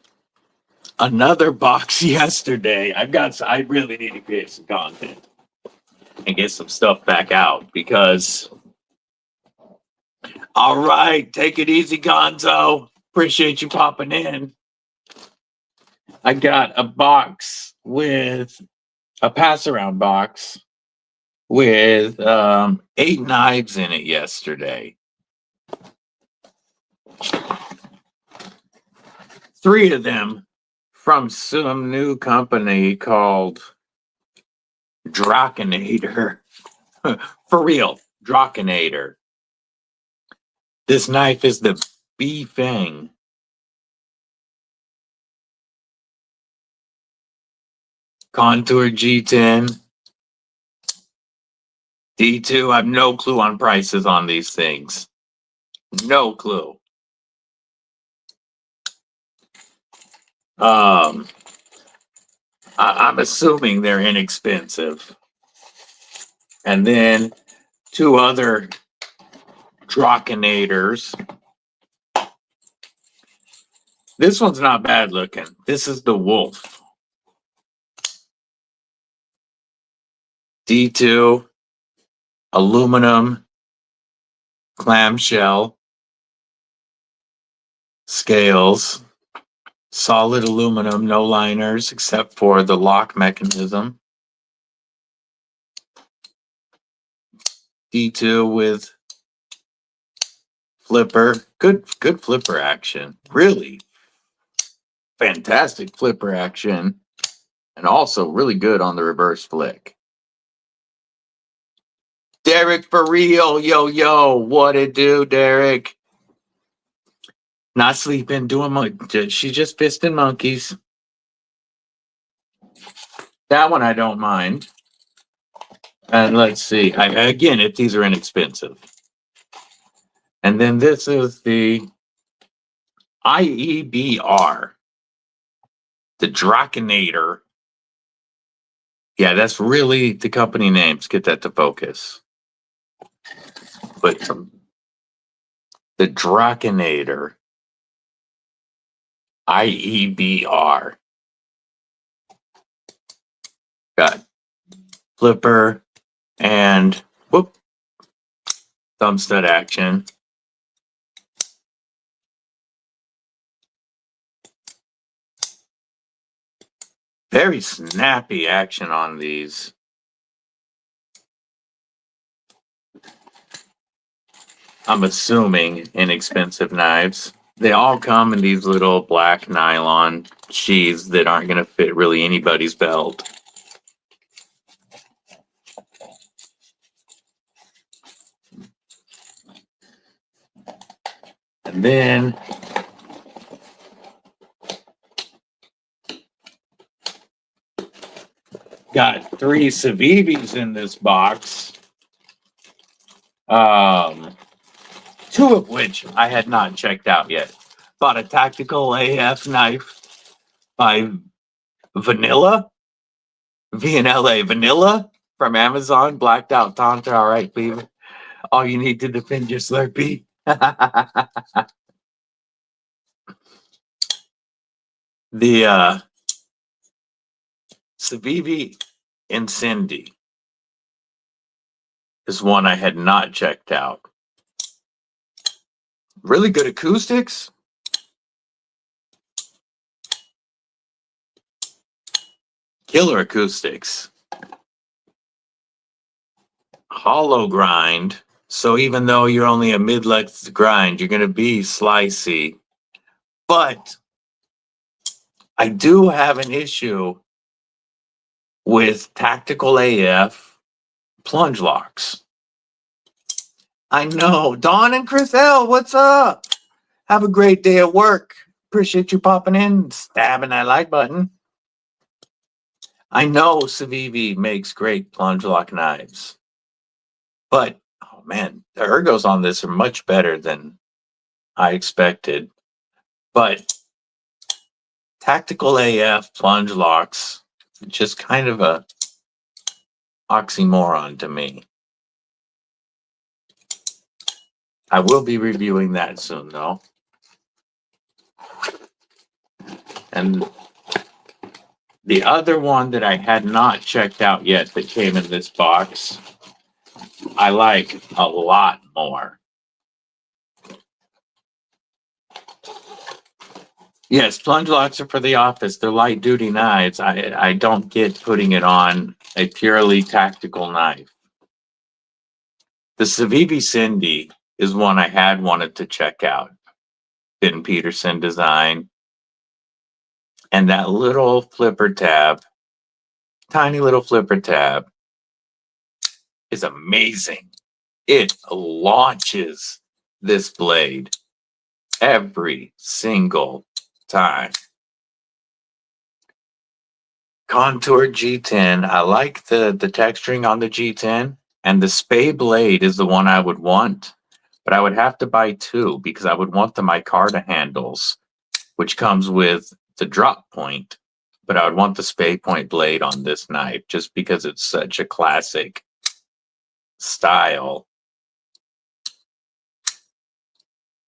another box yesterday. I really need to create some content and get some stuff back out because all right, take it easy, Gonzo. Appreciate you popping in. I got a box with a pass around box with 8 knives in it yesterday. 3 of them from some new company called Drakinator. For real, Drakinator. This knife is the B-Fang. Contour G10. D2. I have no clue on prices on these things. No clue. I'm assuming they're inexpensive. And then two other Drachinators. This one's not bad looking. This is the Wolf. D2 aluminum clamshell scales. Solid aluminum, no liners except for the lock mechanism. D2 with flipper. Good flipper action. Really fantastic flipper action. And also really good on the reverse flick. Derek for real. Yo. What it do, Derek? Not sleeping, she just fisting monkeys. That one I don't mind. And let's see. Again, if these are inexpensive. And then this is the IEBR, the Drachinator. Yeah, that's really the company names. Get that to focus. But the Drachinator, IEBR. Got flipper and thumb stud action. Very snappy action on these. I'm assuming inexpensive knives. They all come in these little black nylon sheaths that aren't going to fit really anybody's belt. And then got 3 Civivis in this box. 2 of which I had not checked out yet. Bought a tactical AF knife by Vanilla, VNLA Vanilla from Amazon. Blacked out Tantra. All right, Beaver. All you need to defend your Slurpee. The Civivi Incendi is one I had not checked out. Really good acoustics. Killer acoustics. Hollow grind. So even though you're only a mid-length grind, you're going to be slicey. But I do have an issue with Tactical AF plunge locks. I know. Dawn and Chris L, what's up? Have a great day at work. Appreciate you popping in, stabbing that like button. I know Civivi makes great plunge lock knives. But, oh man, the ergos on this are much better than I expected. But Tactical AF plunge locks, just kind of a oxymoron to me. I will be reviewing that soon, though. And the other one that I had not checked out yet that came in this box, I like a lot more. Yes, plunge locks are for the office. They're light duty knives. I don't get putting it on a purely tactical knife. The Civivi Cindy is one I had wanted to check out. Finn Peterson design. And that little flipper tab, tiny little flipper tab, is amazing. It launches this blade every single time. Contour G10. I like the texturing on the G10, and the Spay blade is the one I would want, but I would have to buy 2 because I would want the micarta handles, which comes with the drop point, but I would want the Spay point blade on this knife just because it's such a classic style.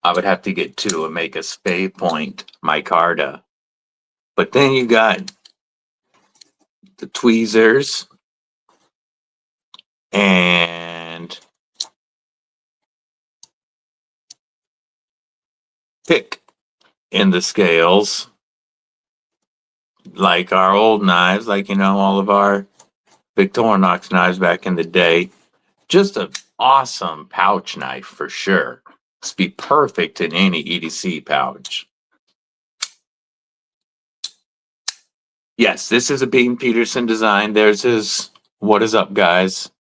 I would have to get two and make a spay point micarta. But then you got the tweezers and pick in the scales, like our old knives, like, you know, all of our Victorinox knives back in the day. Just an awesome pouch knife for sure. It's be perfect in any EDC pouch. Yes, this is a Beam Peterson design. There's his "What is up, guys?"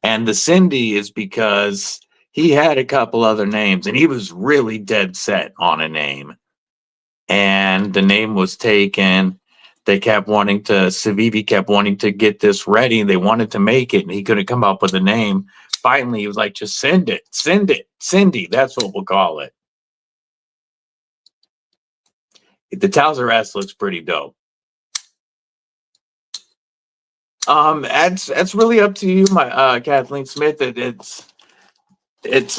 And the Cindy is because he had a couple other names and he was really dead set on a name. And the name was taken. They kept wanting to, Civivi kept wanting to get this ready and they wanted to make it and he couldn't come up with a name. Finally, he was like, just send it, Cindy. That's what we'll call it. The Towser S looks pretty dope. That's really up to you, my Kathleen Smith. It's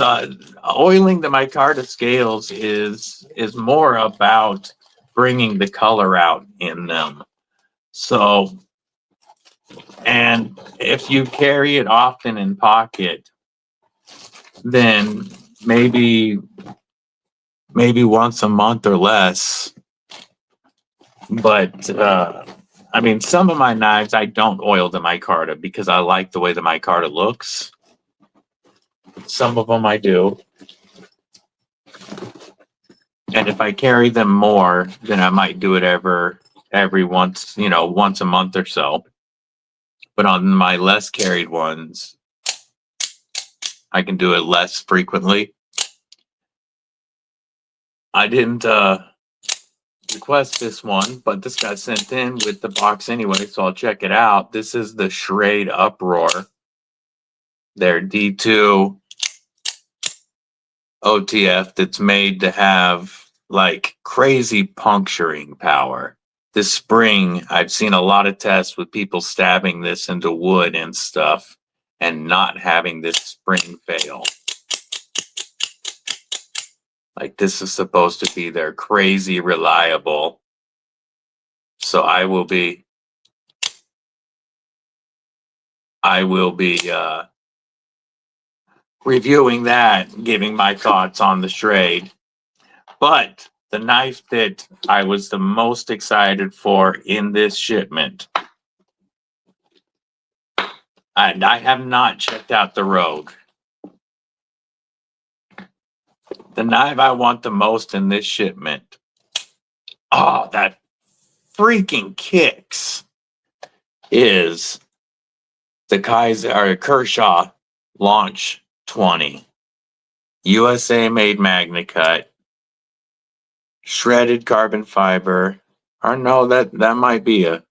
oiling the micarta scales is more about bringing the color out in them. So, and if you carry it often in pocket, then maybe once a month or less. But I mean, some of my knives I don't oil the micarta because I like the way the micarta looks. Some of them I do. And if I carry them more, then I might do it every once, you know, once a month or so. But on my less carried ones, I can do it less frequently. I didn't request this one, but this got sent in with the box anyway, so I'll check it out. This is the Schrade Uproar. Their D2 OTF that's made to have like crazy puncturing power. This spring, I've seen a lot of tests with people stabbing this into wood and stuff and not having this spring fail. Like this is supposed to be their crazy reliable. So I will be reviewing that, giving my thoughts on the Schrade. But the knife that I was the most excited for in this shipment, and I have not checked out the Rogue. The knife I want the most in this shipment, oh, that freaking kicks, is the Kershaw Launch 20. USA made Magna Cut. Shredded carbon fiber. Or no, that might be a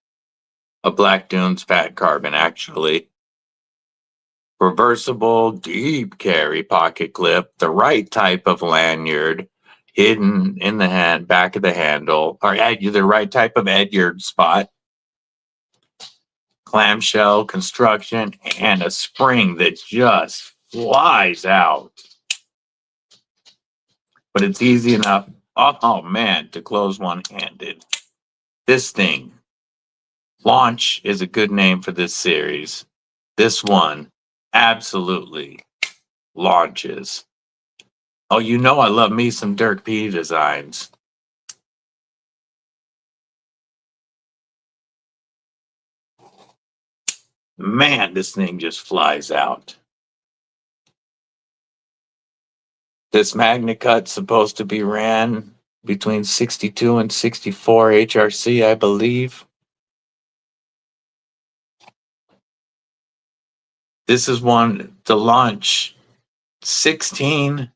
Black Dunes fat carbon, actually. Reversible deep carry pocket clip, the right type of lanyard, hidden in the back of the handle, or the right type of Edyard spot. Clamshell construction and a spring that just flies out. But it's easy enough, oh man, to close one-handed. This thing, Launch is a good name for this series. This one absolutely launches. Oh, you know I love me some Dirk P designs. Man, this thing just flies out. This Magna Cut's supposed to be ran between 62 and 64 HRC, I believe. This is one, the Launch 16,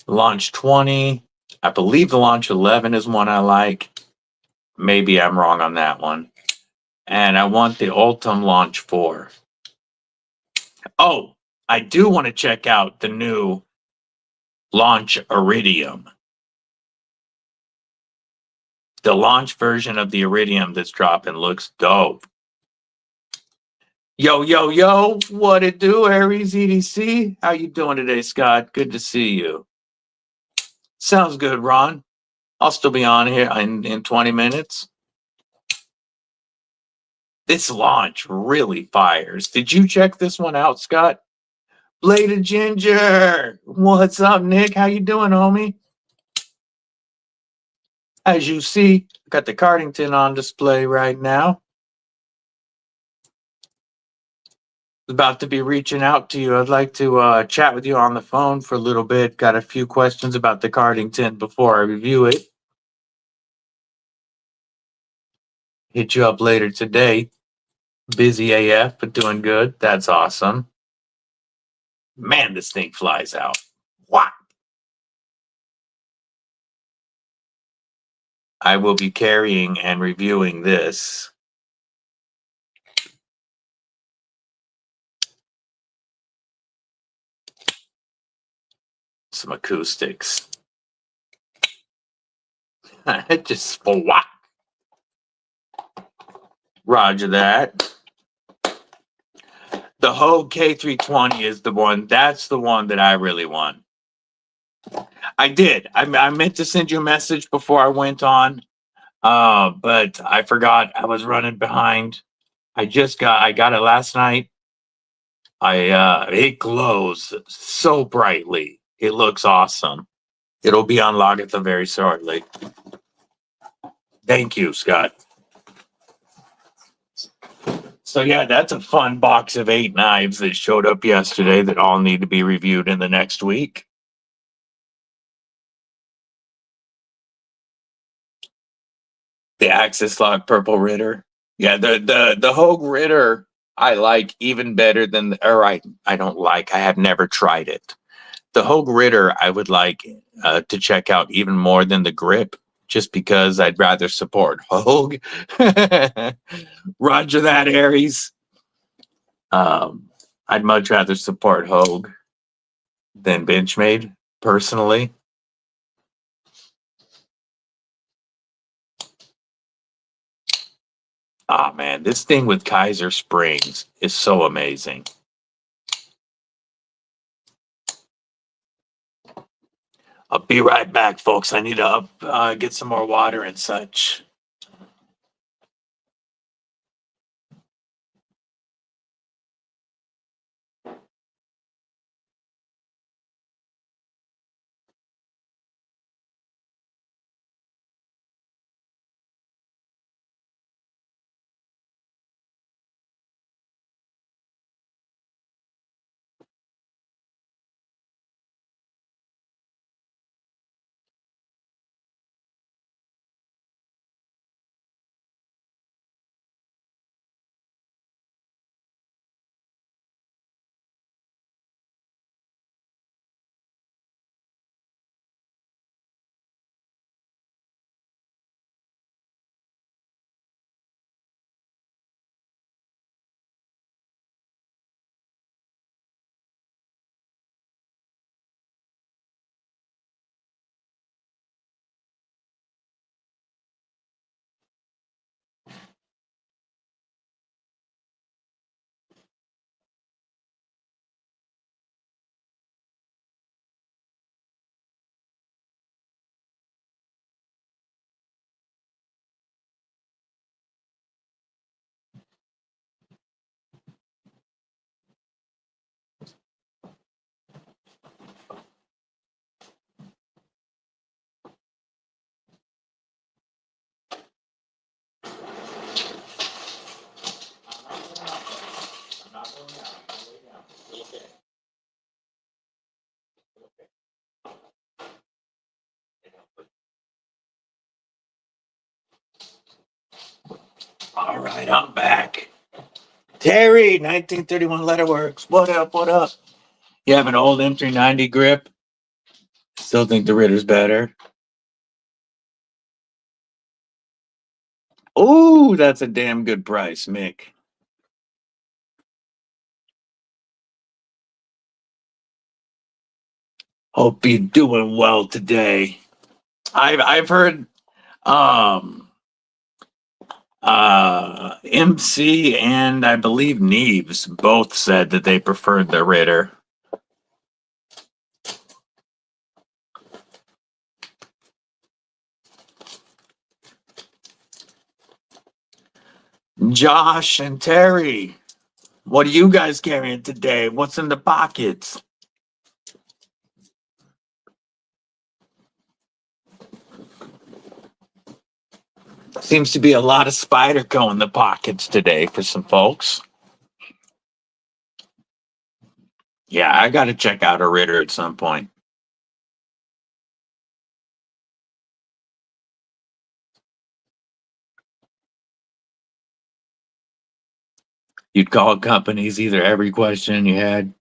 Launch 20. I believe the Launch 11 is one I like. Maybe I'm wrong on that one. And I want the Ultim Launch 4. Oh, I do want to check out the new Launch Iridium. The launch version of the Iridium that's dropping looks dope. Yo, yo, yo, what it do, Aries EDC? How you doing today, Scott? Good to see you. Sounds good, Ron. I'll still be on here in 20 minutes. This launch really fires. Did you check this one out, Scott? Bladed Ginger. What's up, Nick? How you doing, homie? As you see, I got the Cardington on display right now. About to be reaching out to you. I'd like to chat with you on the phone for a little bit. Got a few questions about the Cardington before I review it. Hit you up later today. Busy AF, but doing good. That's awesome. Man, this thing flies out. Wow. I will be carrying and reviewing this. Some acoustics. Just whack. Roger that. The Hogue K320 is the one. That's the one that I really want. I did. I meant to send you a message before I went on, but I forgot. I was running behind. I got it last night. It glows so brightly. It looks awesome. It'll be on Lagatha very shortly. Thank you, Scott. So yeah, that's a fun box of 8 knives that showed up yesterday that all need to be reviewed in the next week. The Axis Lock Purple Ritter. Yeah, the Hogue Ritter I like even better than I don't like. I have never tried it. The Hogue Ritter I would like to check out even more than the Grip, just because I'd rather support Hogue. Roger that, Aries. I'd much rather support Hogue than Benchmade, personally. Ah, man, this thing with Kaiser Springs is so amazing. I'll be right back, folks. I need to get some more water and such. All right, I'm back. Terry, 1931 Letterworks. What up? What up? You have an old M390 grip? Still think the Ritter's better? Oh, that's a damn good price, Mick. Hope you're doing well today. I've heard MC and I believe Neves both said that they preferred the Ritter. Josh and Terry, what are you guys carrying today? What's in the pockets? Seems to be a lot of Spyderco in the pockets today for some folks. Yeah, I got to check out a Ritter at some point. You'd call companies either every question you had,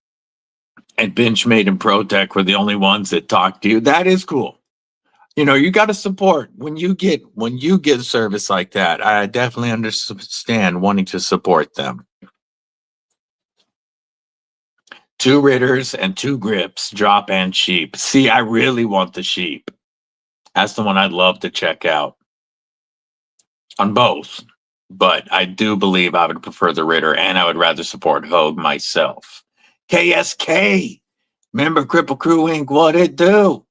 and Benchmade and ProTech were the only ones that talked to you. That is cool. You know, you got to support when you get service like that. I definitely understand wanting to support them. 2 Ritters and 2 grips, drop and sheep. See, I really want the sheep. That's the one I'd love to check out on both. But I do believe I would prefer the Ritter, and I would rather support Hogue myself. KSK, remember Kripple Krew Inc. What it do?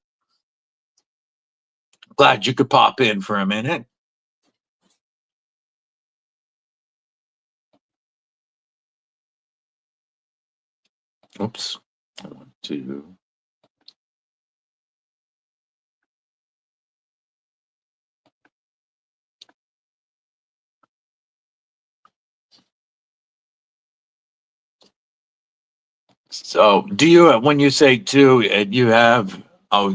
Glad you could pop in for a minute. Oops. 1, 2. So, do you, when you say 2, you have, are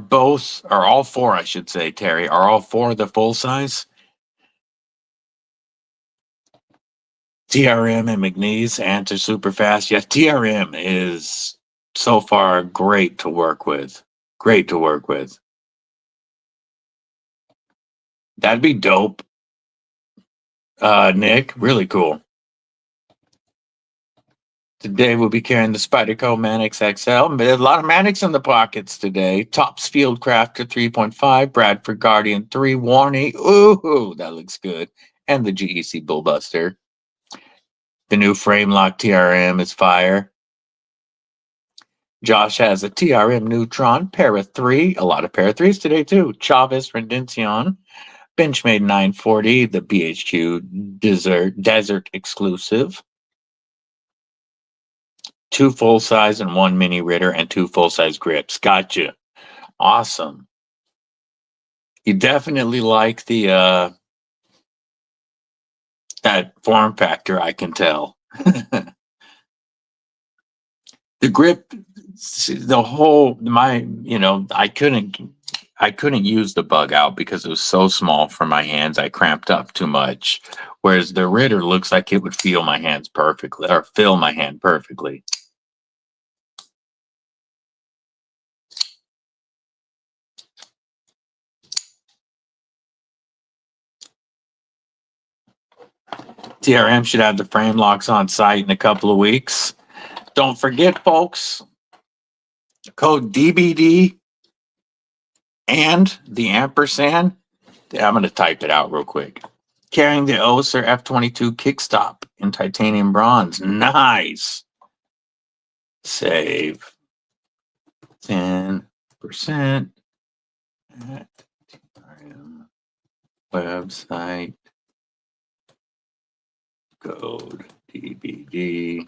all 4, I should say, Terry, are all 4 the full size? TRM and McNeese answer super fast. Yes, TRM is so far great to work with. Great to work with. That'd be dope. Nick, really cool. Today we'll be carrying the Spyderco Mannix XL. But there's a lot of Mannix in the pockets today. Tops Field Crafter 3.5, Bradford Guardian 3, Warney. Ooh, that looks good. And the GEC Bullbuster. The new frame lock TRM is fire. Josh has a TRM Neutron, Para 3. A lot of Para 3s today too. Chavez Rendincion. Benchmade 940, the BHQ Desert exclusive. 2 full size and 1 mini Ritter and 2 full size grips. Gotcha. Awesome. You definitely like the that form factor, I can tell. The grip, the whole I couldn't use the bug out because it was so small for my hands. I cramped up too much. Whereas the Ritter looks like it would feel my hands perfectly, or fill my hand perfectly. TRM should have the frame locks on site in a couple of weeks. Don't forget, folks, code DBD and the ampersand. I'm going to type it out real quick. Carrying the Oser F22 kickstop in titanium bronze. Nice. Save 10% at TRM website. Code DBD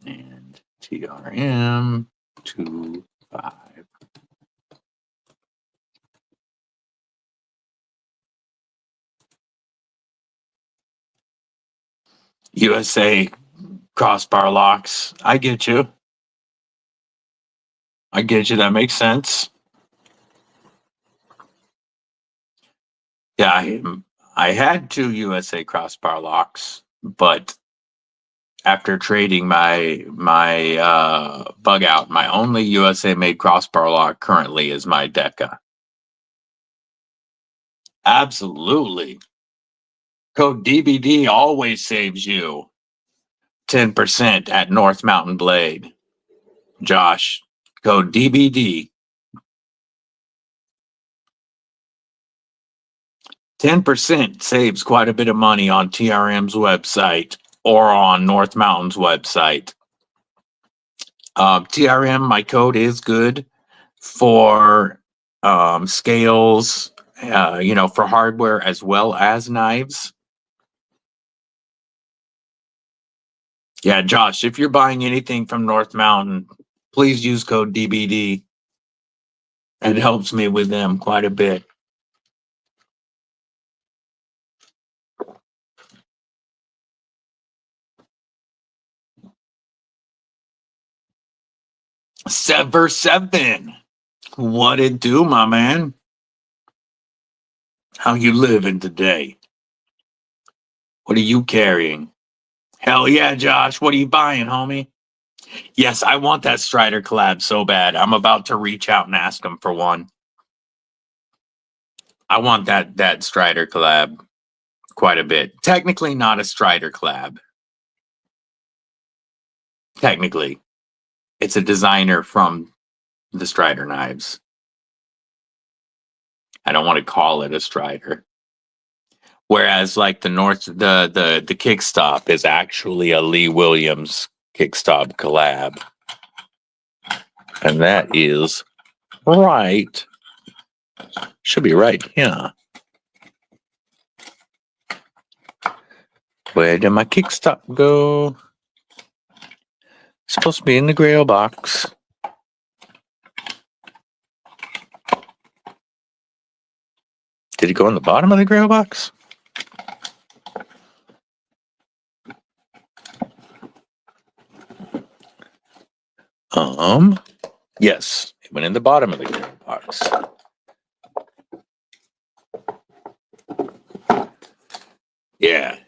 and TRM 25. USA crossbar locks. I get you. I get you. That makes sense. Yeah, I had 2 USA crossbar locks, but after trading my bug out, my only USA made crossbar lock currently is my Deca. Absolutely. Code DBD always saves you 10% at North Mountain Blade. Josh, code DBD. 10% saves quite a bit of money on TRM's website or on North Mountain's website. TRM, my code is good for scales, for hardware as well as knives. Yeah, Josh, if you're buying anything from North Mountain, please use code DBD. It helps me with them quite a bit. Sever 7. What it do, my man? How you living today? What are you carrying? Hell yeah, Josh. What are you buying, homie? Yes, I want that Strider collab so bad. I'm about to reach out and ask him for one. I want that Strider collab quite a bit. Technically not a Strider collab. Technically. It's a designer from the Strider knives. I don't want to call it a Strider. Whereas like the kickstop is actually a Lee Williams kickstop collab. And that is right. Should be right, yeah. Where did my kickstop go? It's supposed to be in the Grail box. Did it go in the bottom of the Grail box? Yes, it went in the bottom of the Grail box. Yeah.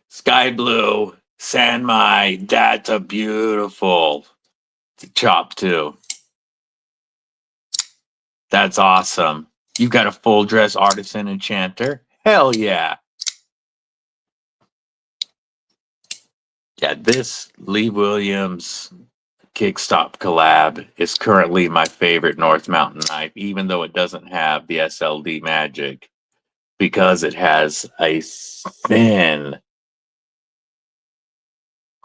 Sky blue, Sanmai, that's a beautiful chop too. That's awesome. You got a full dress artisan enchanter? Hell yeah. Yeah, this Lee Williams kickstop collab is currently my favorite North Mountain knife, even though it doesn't have the SLD magic, because it has a thin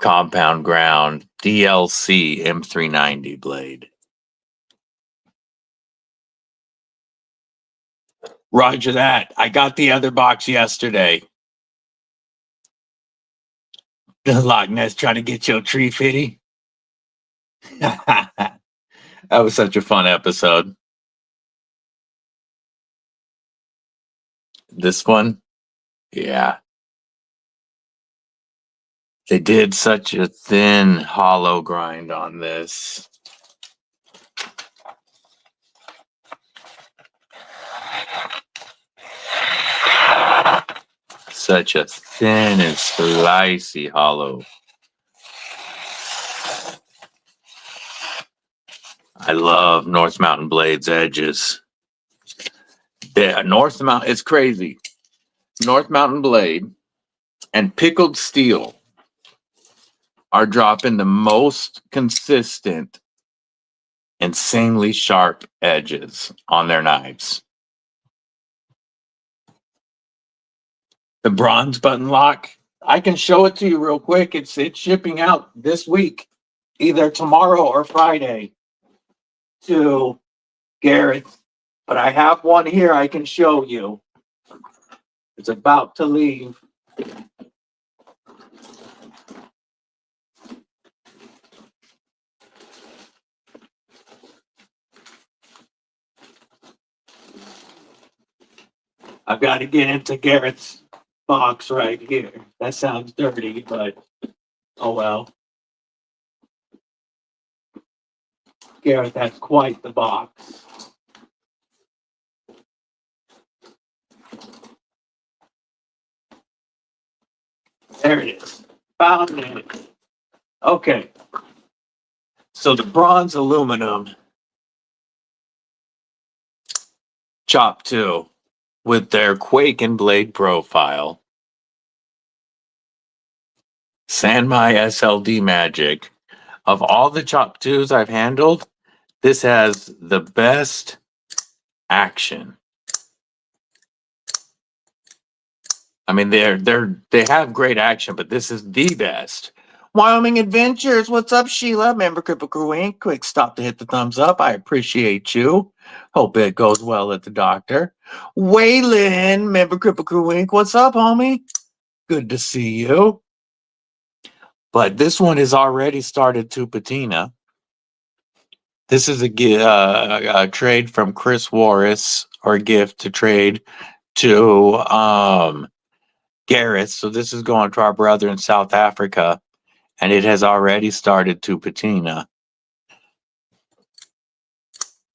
compound ground DLC M390 blade. Roger that. I got the other box yesterday. The Loch Ness trying to get your tree fitty. That was such a fun episode. This one, yeah. They did such a thin hollow grind on this. Such a thin and slicey hollow. I love North Mountain Blades edges. Yeah, North Mountain, it's crazy. North Mountain Blade and Pickled Steel are dropping the most consistent, insanely sharp edges on their knives. The bronze button lock, I can show it to you real quick. It's shipping out this week, either tomorrow or Friday to Garrett. But I have one here I can show you. It's about to leave. I've got to get into Garrett's box right here. That sounds dirty, but oh well. Garrett, that's quite the box. There it is. Found it. Okay. So the bronze aluminum chop 2 with their Quake and Blade profile. Sanmai SLD magic. Of all the chop 2s I've handled, This has the best action. I mean, they have great action, but this is the best. Wyoming Adventures. What's up, Sheila? Member Kripple Krew Inc. Quick stop to hit the thumbs up. I appreciate you. Hope it goes well at the doctor. Waylon, member Kripple Krew Inc. What's up, homie? Good to see you. But this one has already started to patina. This is a trade from Chris Warris, or a gift to trade to Gareth. So this is going to our brother in South Africa, and it has already started to patina.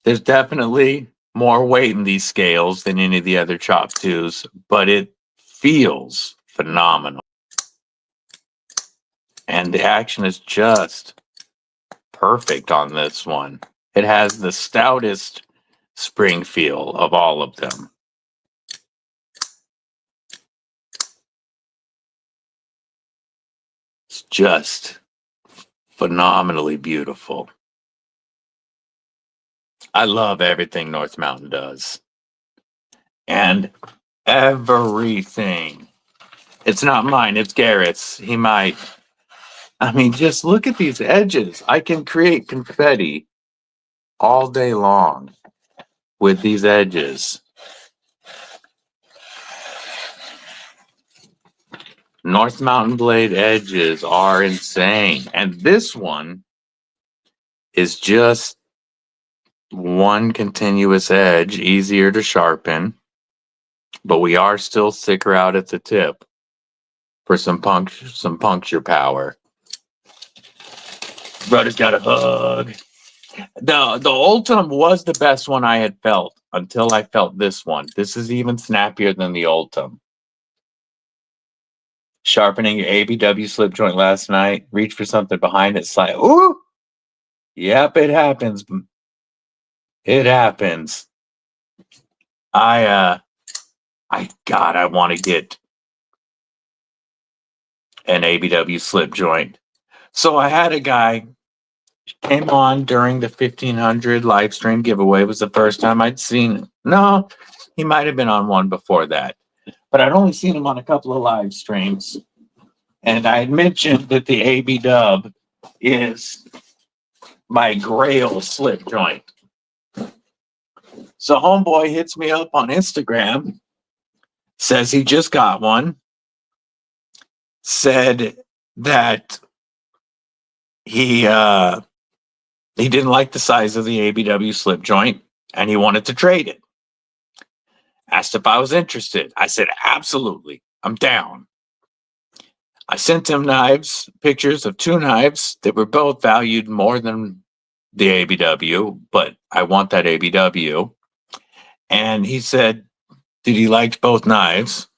There's definitely more weight in these scales than any of the other Chop 2s, but it feels phenomenal. And the action is just perfect on this one. It has the stoutest spring feel of all of them. It's just phenomenally beautiful. I love everything North Mountain does. And everything. It's not mine, it's Garrett's. He might. I mean, just look at these edges. I can create confetti all day long with these edges. North Mountain blade edges are insane. And this one is just one continuous edge, easier to sharpen, but we are still thicker out at the tip for some puncture power. Brother's got a hug. The Ultim was the best one I had felt until I felt this one. This is even snappier than the Ultim. Sharpening your ABW slip joint last night. Reach for something behind it. Slide. Ooh! Yep, it happens. It happens. I want to get an ABW slip joint. So I had a guy came on during the 1500 live stream giveaway. It was the first time I'd seen him. No, he might have been on one before that, but I'd only seen him on a couple of live streams. And I had mentioned that the AB Dub is my grail slip joint. So homeboy hits me up on Instagram, says he just got one, said that he didn't like the size of the ABW slip joint and he wanted to trade it. Asked if I was interested. I said, absolutely, I'm down. I sent him knives, pictures of two knives that were both valued more than the ABW, but I want that ABW. And he said, did he like both knives?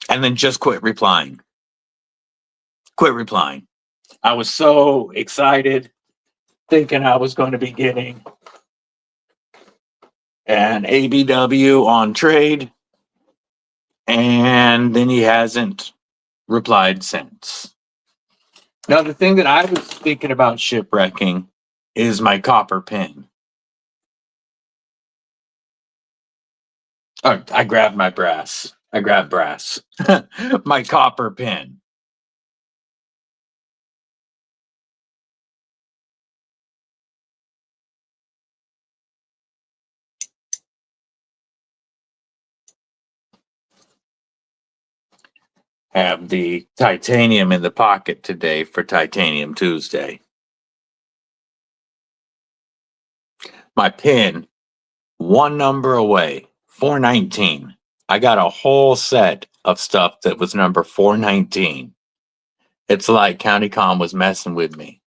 And then just quit replying. Quit replying. I was so excited, thinking I was going to be getting an ABW on trade. And then he hasn't replied since. Now, the thing that I was thinking about shipwrecking is my copper pin. Oh, I grabbed my brass. I grabbed brass. My copper pin. Have the titanium in the pocket today for Titanium Tuesday. My pin, one number away, 419. I got a whole set of stuff that was number 419. It's like County Comm was messing with me.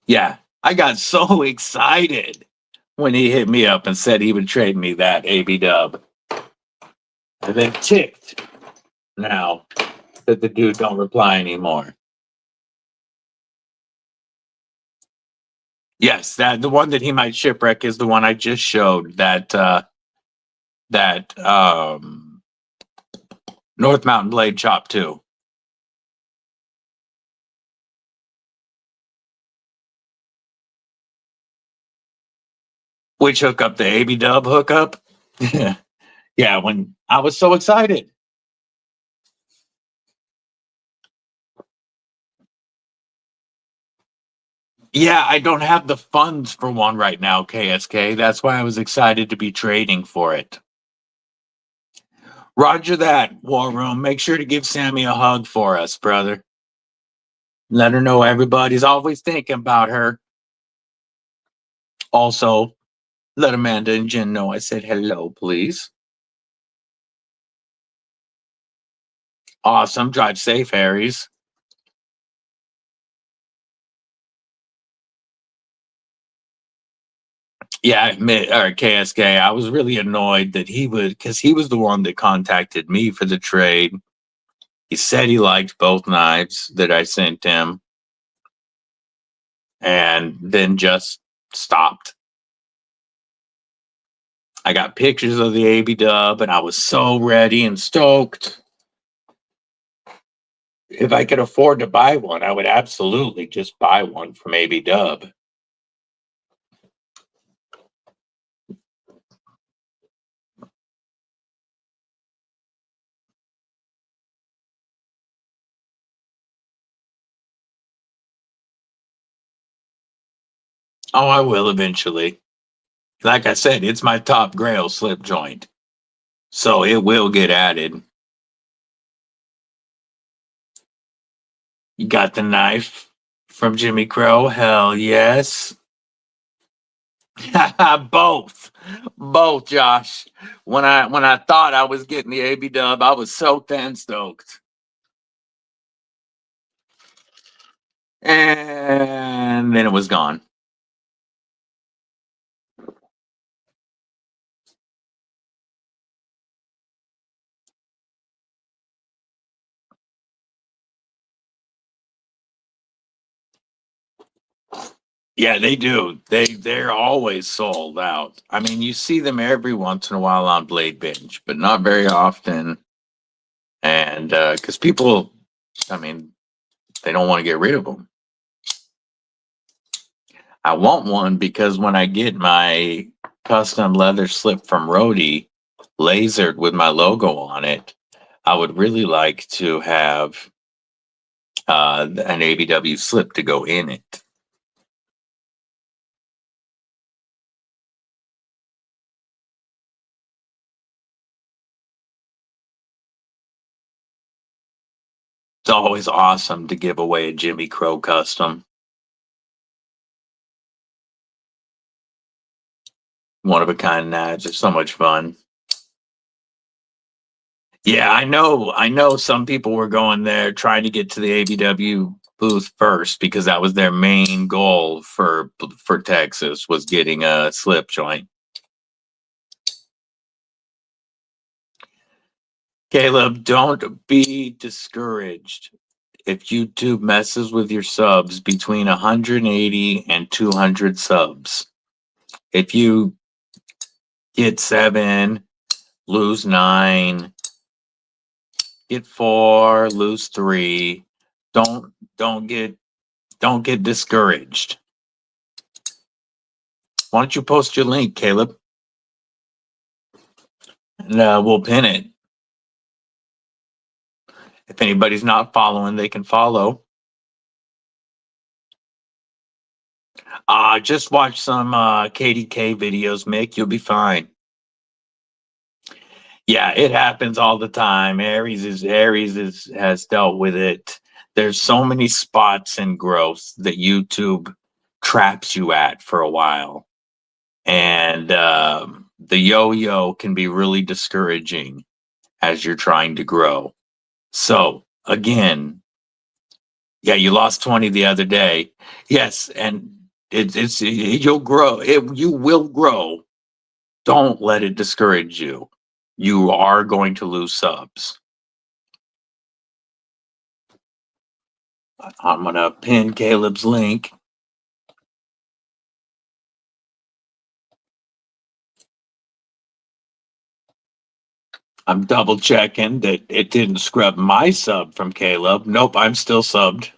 Yeah, I got so excited when he hit me up and said he would trade me that AB Dub. And then ticked now that the dude don't reply anymore. Yes, that the one that he might shipwreck is the one I just showed. That North Mountain Blade Shop too. Which hookup? The AB Dub hookup? Yeah, when I was so excited. Yeah, I don't have the funds for one right now, KSK. That's why I was excited to be trading for it. Roger that, War Room. Make sure to give Sammy a hug for us, brother. Let her know everybody's always thinking about her. Also, let Amanda and Jen know I said hello, please. Awesome. Drive safe, Harry's. Yeah, I admit, or KSK, I was really annoyed that he would, because he was the one that contacted me for the trade. He said he liked both knives that I sent him and then just stopped. I got pictures of the AB Dub and I was so ready and stoked. If I could afford to buy one, I would absolutely just buy one from AB Dub. Oh, I will eventually. Like I said, it's my top grail slip joint. So it will get added. You got the knife from Jimmy Crow? Hell yes. Both. Both, Josh. When I thought I was getting the AB Dub, I was so thin stoked. And then it was gone. Yeah, they do. They're always sold out. I mean, you see them every once in a while on Blade Binge, but not very often. And because people, I mean, they don't want to get rid of them. I want one because when I get my custom leather slip from Rody, lasered with my logo on it, I would really like to have an ABW slip to go in it. It's always awesome to give away a Jimmy Crow custom. One of a kind knives are so much fun. Yeah, I know. I know some people were going there trying to get to the ABW booth first because that was their main goal for Texas was getting a slip joint. Caleb, don't be discouraged if YouTube messes with your subs between 180 and 200 subs. If you get 7, lose 9, get 4, lose 3, don't get discouraged. Why don't you post your link, Caleb? And we'll pin it. If anybody's not following, they can follow. Just watch some KDK videos, Mick. You'll be fine. Yeah, it happens all the time. Aries has dealt with it. There's so many spots in growth that YouTube traps you at for a while. And the yo-yo can be really discouraging as you're trying to grow. So again, yeah, you lost 20 the other day. Yes, and you'll grow. You will grow. Don't let it discourage you. You are going to lose subs. I'm gonna pin Caleb's link. I'm double checking that it didn't scrub my sub from Caleb. Nope, I'm still subbed.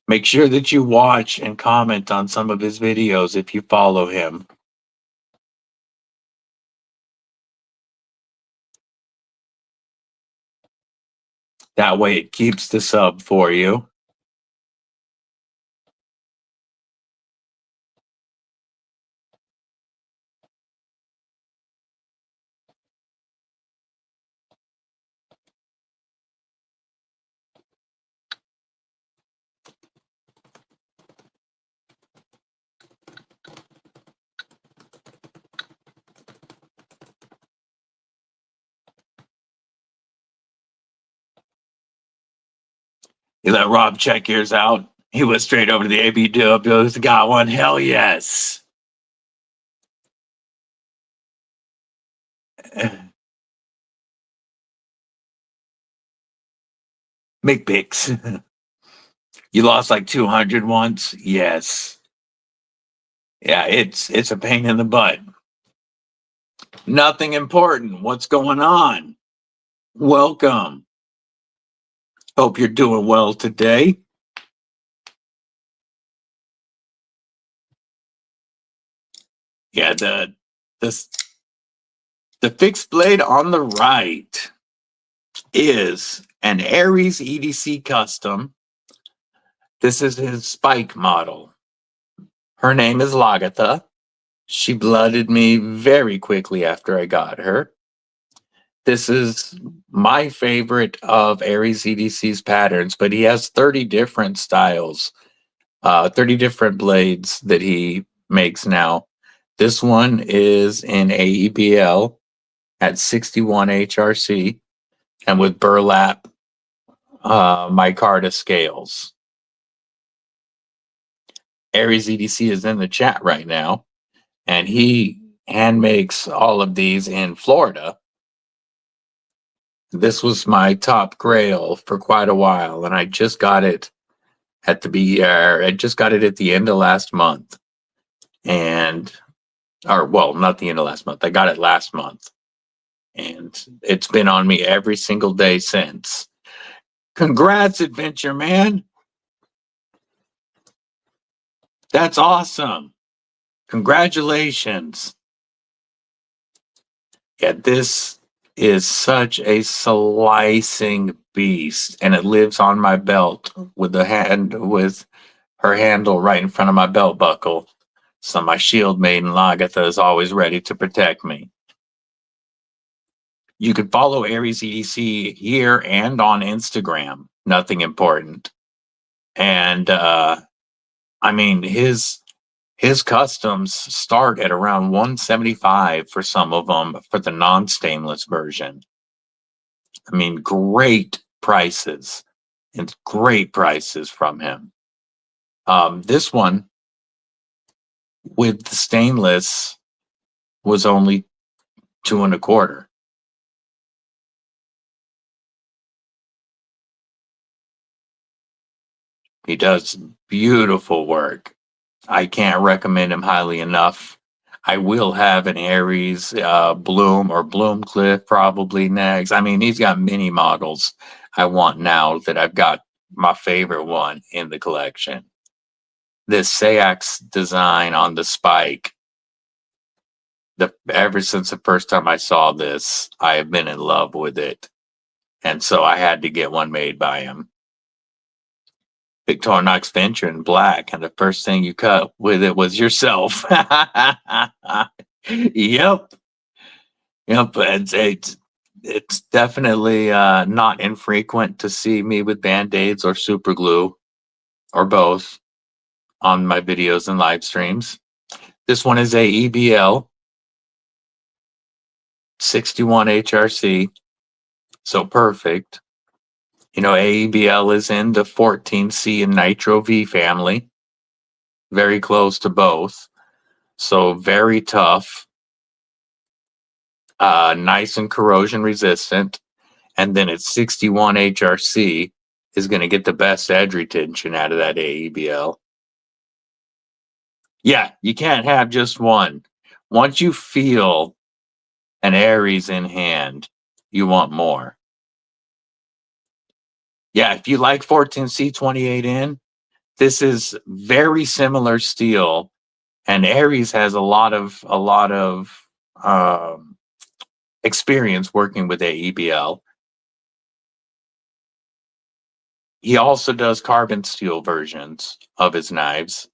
Make sure that you watch and comment on some of his videos if you follow him. That way it keeps the sub for you. You let Rob check yours out. He went straight over to the AB Dubs, got one. Hell yes. McBix. You lost like 200 once? Yes. Yeah, it's a pain in the butt. Nothing important. What's going on? Welcome. Hope you're doing well today. Yeah, the fixed blade on the right is an Aries EDC Custom. This is his spike model. Her name is Lagatha. She blooded me very quickly after I got her. This is my favorite of Aries EDC's patterns, but he has 30 different styles, 30 different blades that he makes now. This one is in AEBL at 61 HRC and with burlap micarta scales. Aries EDC is in the chat right now, and he hand makes all of these in Florida. This was my top grail for quite a while, and I just got it at the I just got it at the end of last month, not the end of last month. I got it last month, and it's been on me every single day since. Congrats, Adventure Man! That's awesome. Congratulations. Yeah, this is such a slicing beast, and it lives on my belt with her handle right in front of my belt buckle. So my shield maiden Lagatha is always ready to protect me. You can follow Aries EDC here and on Instagram. Nothing important. And I mean his customs start at around 175 for some of them for the non-stainless version. I mean, great prices. It's great prices from him. This one with the stainless was only $2.25. He does beautiful work. I can't recommend him highly enough. I will have an Aries Bloom or Bloomcliff probably next. I mean, he's got many models I want now that I've got my favorite one in the collection. This Sayax design on the spike, ever since the first time I saw this, I have been in love with it. And so I had to get one made by him. Victorinox Venture in black, and the first thing you cut with it was yourself. Yep. It's definitely not infrequent to see me with band-aids or super glue or both on my videos and live streams. This one is a EBL 61 HRC, so perfect. You know, AEBL is in the 14C and Nitro V family, very close to both. So very tough, nice and corrosion resistant. And then at 61 HRC is going to get the best edge retention out of that AEBL. Yeah, you can't have just one. Once you feel an Aries in hand, you want more. Yeah, if you like 14C 28N, this is very similar steel, and Aries has a lot of experience working with AEBL. He also does carbon steel versions of his knives.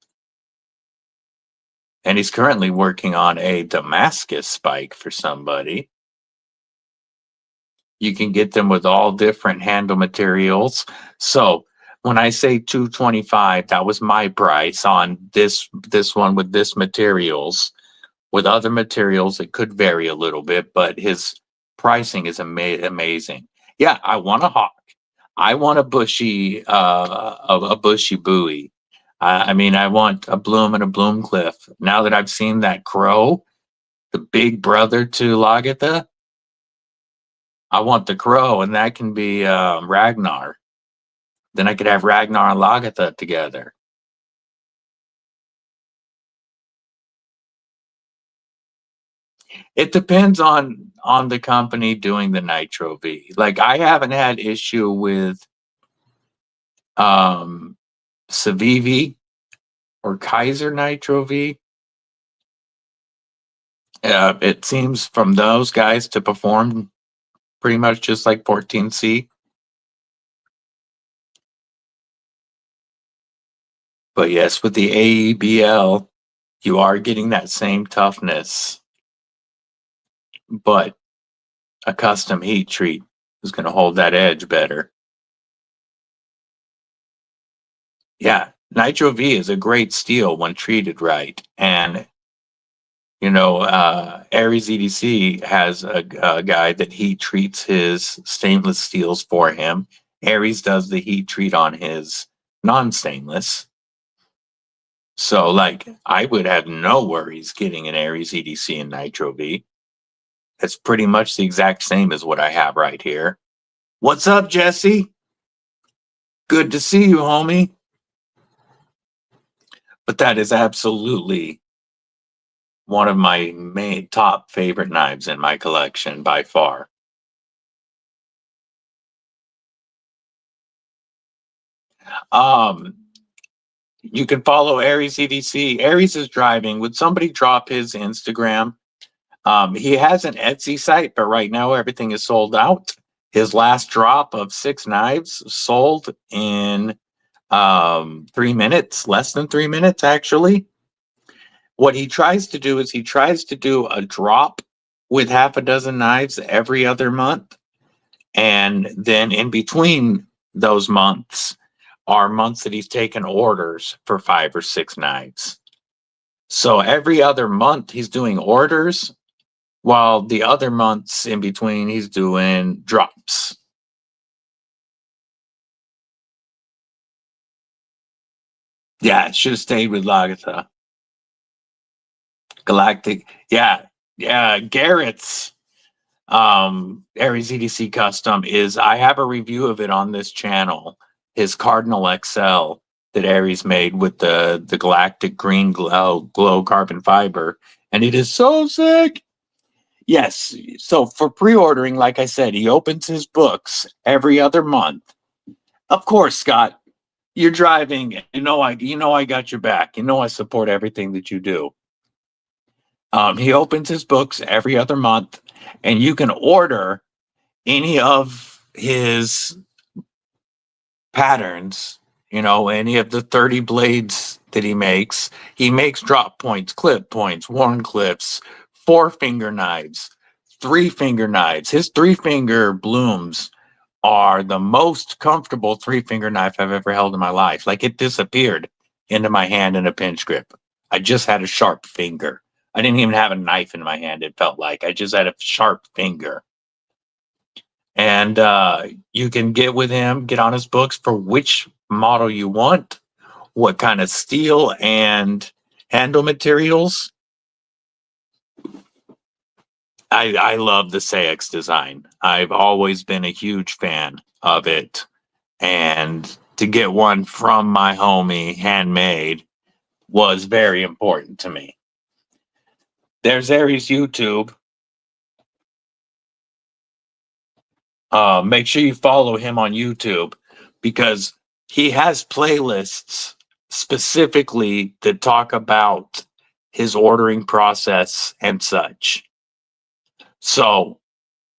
And he's currently working on a Damascus spike for somebody. You can get them with all different handle materials. So when I say $225, that was my price on this one with this materials. With other materials, it could vary a little bit, but his pricing is amazing. Yeah, I want a hawk. I want a bushy buoy. I mean, I want a bloom and a bloom cliff. Now that I've seen that crow, the big brother to Lagatha, I want the crow, and that can be Ragnar. Then I could have Ragnar and Lagatha together. It depends on the company doing the Nitro V. Like, I haven't had issue with Civivi or Kaiser Nitro V. It seems from those guys to perform pretty much just like 14C. But yes, with the AEBL, you are getting that same toughness, but a custom heat treat is going to hold that edge better. Yeah, Nitro V is a great steel when treated right. And, you know, Aries EDC has a guy that heat treats his stainless steels for him. Aries does the heat treat on his non-stainless. So, like, I would have no worries getting an Aries EDC and Nitro V. It's pretty much the exact same as what I have right here. What's up, Jesse? Good to see you, homie. But that is absolutely one of my main top favorite knives in my collection by far. You can follow Aries EDC. Aries is driving. Would somebody drop his Instagram? He has an Etsy site, but right now everything is sold out. His last drop of 6 knives sold in 3 minutes, less than 3 minutes, actually. What he tries to do is he tries to do a drop with half a dozen knives every other month. And then in between those months are months that he's taken orders for 5 or 6 knives. So every other month he's doing orders, while the other months in between he's doing drops. Yeah, it should have stayed with Lagatha. Galactic. Yeah. Garrett's Aries EDC Custom is, I have a review of it on this channel. His Cardinal XL that Aries made with the galactic green glow carbon fiber. And it is so sick. Yes. So for pre-ordering, like I said, he opens his books every other month. Of course, Scott, you're driving. I got your back. I support everything that you do. He opens his books every other month, and you can order any of his patterns, any of the 30 blades that he makes. He makes drop points, clip points, worn clips, 4-finger knives, 3-finger knives. His 3-finger blooms are the most comfortable 3-finger knife I've ever held in my life. Like, it disappeared into my hand in a pinch grip. I just had a sharp finger. I didn't even have a knife in my hand, it felt like. I just had a sharp finger. And you can get with him, get on his books for which model you want, what kind of steel and handle materials. I love the SAEX design. I've always been a huge fan of it. And to get one from my homie, handmade, was very important to me. There's Aries YouTube. make sure you follow him on YouTube, because he has playlists specifically that talk about his ordering process and such. So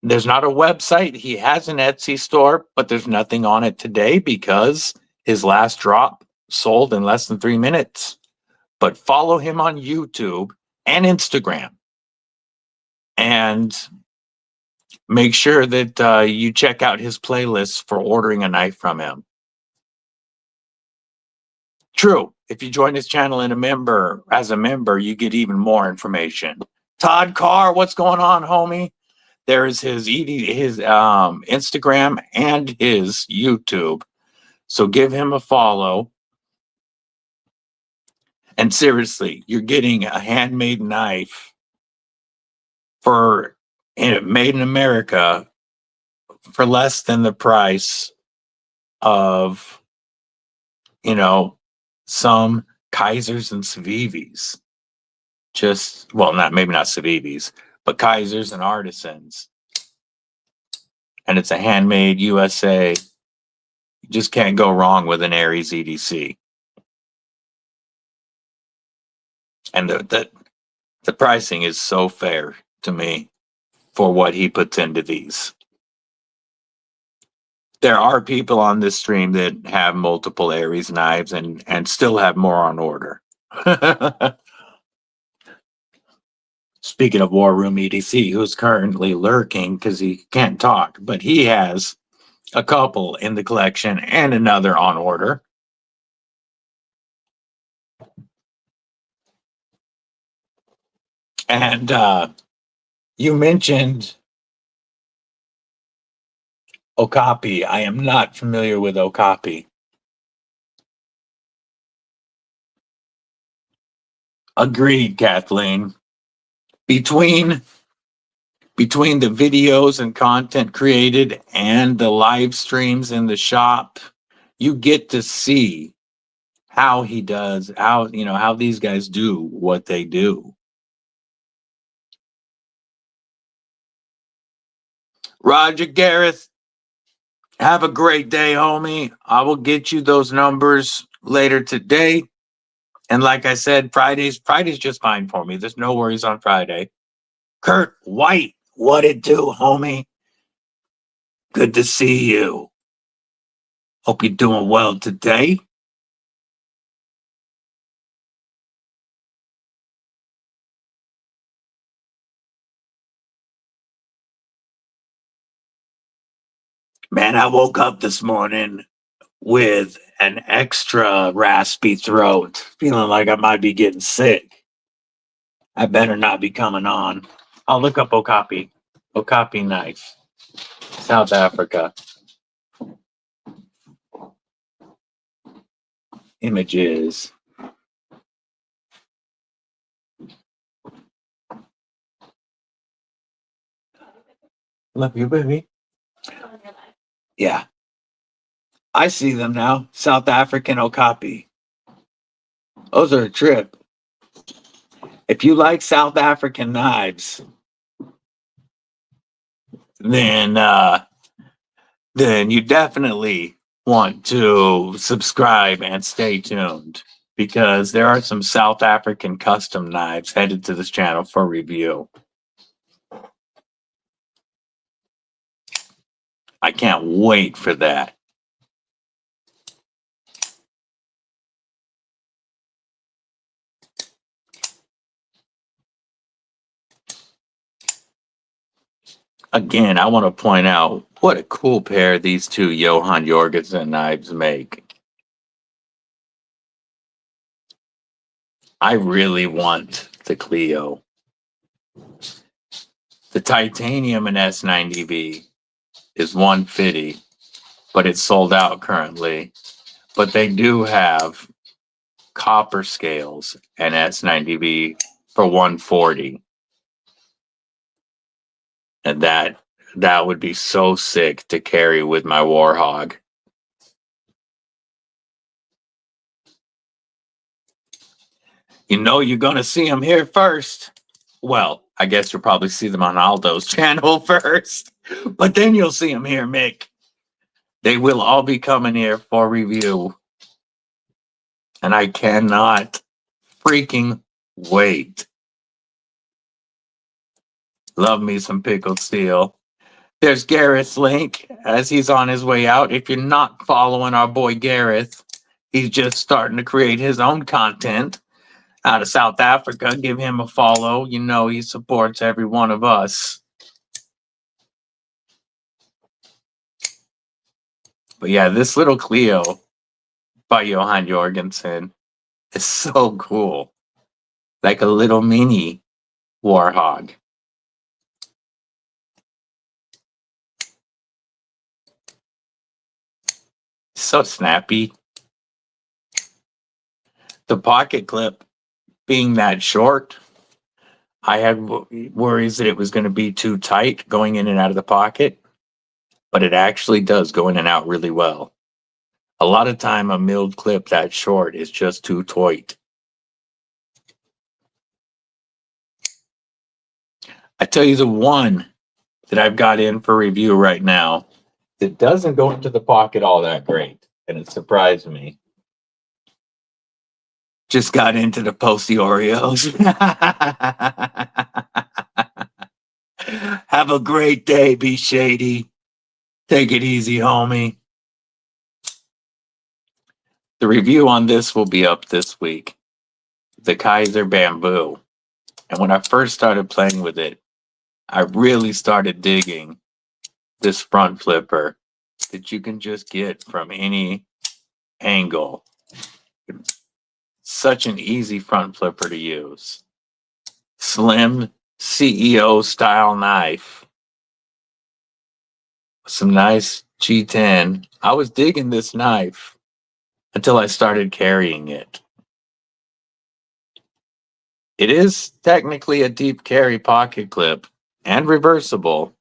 there's not a website. He has an Etsy store, but there's nothing on it today because his last drop sold in less than 3 minutes. But follow him on YouTube and Instagram, and make sure that you check out his playlists for ordering a knife from him. True, if you join his channel as a member, you get even more information. Todd Carr, what's going on, homie? There's his Instagram and his YouTube. So give him a follow. And seriously, you're getting a handmade knife made in America for less than the price of, some Kaisers and Civivis. Maybe not Civivis, but Kaisers and Artisans. And it's a handmade USA. You just can't go wrong with an Aries EDC. And the pricing is so fair to me for what he puts into these. There are people on this stream that have multiple Aries knives and still have more on order. Speaking of War Room EDC, who's currently lurking because he can't talk, but he has a couple in the collection and another on order. And you mentioned Okapi. I am not familiar with Okapi. Agreed, Kathleen. Between the videos and content created and the live streams in the shop, you get to see how he does, how these guys do what they do. Roger Gareth, have a great day, homie. I will get you those numbers later today. And like I said, Friday's just fine for me. There's no worries on Friday. Kurt White, what it do, homie? Good to see you. Hope you're doing well today. Man, I woke up this morning with an extra raspy throat, feeling like I might be getting sick. I better not be coming on. I'll look up Okapi. Okapi knife. South Africa. Images. Love you, baby. Yeah. I see them now. South African Okapi. Those are a trip. If you like South African knives, then you definitely want to subscribe and stay tuned, because there are some South African custom knives headed to this channel for review. I can't wait for that. Again, I want to point out what a cool pair these two Johan Jorgensen knives make. I really want the Clio. The titanium in S90V is 150, but it's sold out currently. But they do have copper scales and S90V for 140. And that would be so sick to carry with my Warhog. You know you're going to see them here first. Well, I guess you'll probably see them on Aldo's channel first, but then you'll see them here, Mick. They will all be coming here for review. And I cannot freaking wait. Love me some pickled steel. There's Gareth's link as he's on his way out. If you're not following our boy Gareth, he's just starting to create his own content out of South Africa. Give him a follow. You know he supports every one of us. But yeah, this little Clio by Johan Jorgensen is so cool. Like a little mini warhog. So snappy. The pocket clip being that short, I had worries that it was going to be too tight going in and out of the pocket, but it actually does go in and out really well. A lot of time a milled clip that short is just too tight. I tell you the one that I've got in for review right now that doesn't go into the pocket all that great, and it surprised me. Just got into the Posty Oreos. Have a great day, be shady. Take it easy, homie. The review on this will be up this week. The Kaiser Bamboo. And when I first started playing with it, I really started digging this front flipper that you can just get from any angle. Such an easy front flipper to use. Slim CEO style knife. Some nice G10. I was digging this knife until I started carrying it. It is technically a deep carry pocket clip and reversible,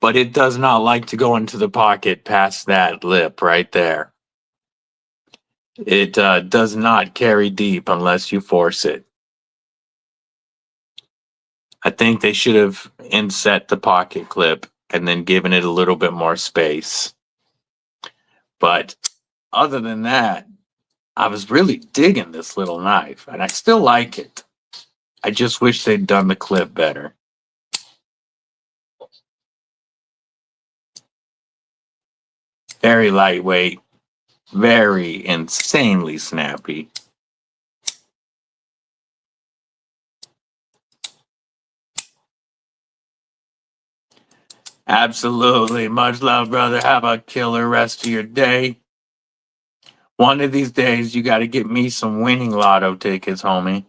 but it does not like to go into the pocket past that lip right there. It does not carry deep unless you force it. I think they should have inset the pocket clip and then given it a little bit more space. But other than that, I was really digging this little knife, and I still like it. I just wish they'd done the clip better. Very lightweight, very insanely snappy. Absolutely. Much love, brother. Have a killer rest of your day. One of these days, you got to get me some winning lotto tickets, homie.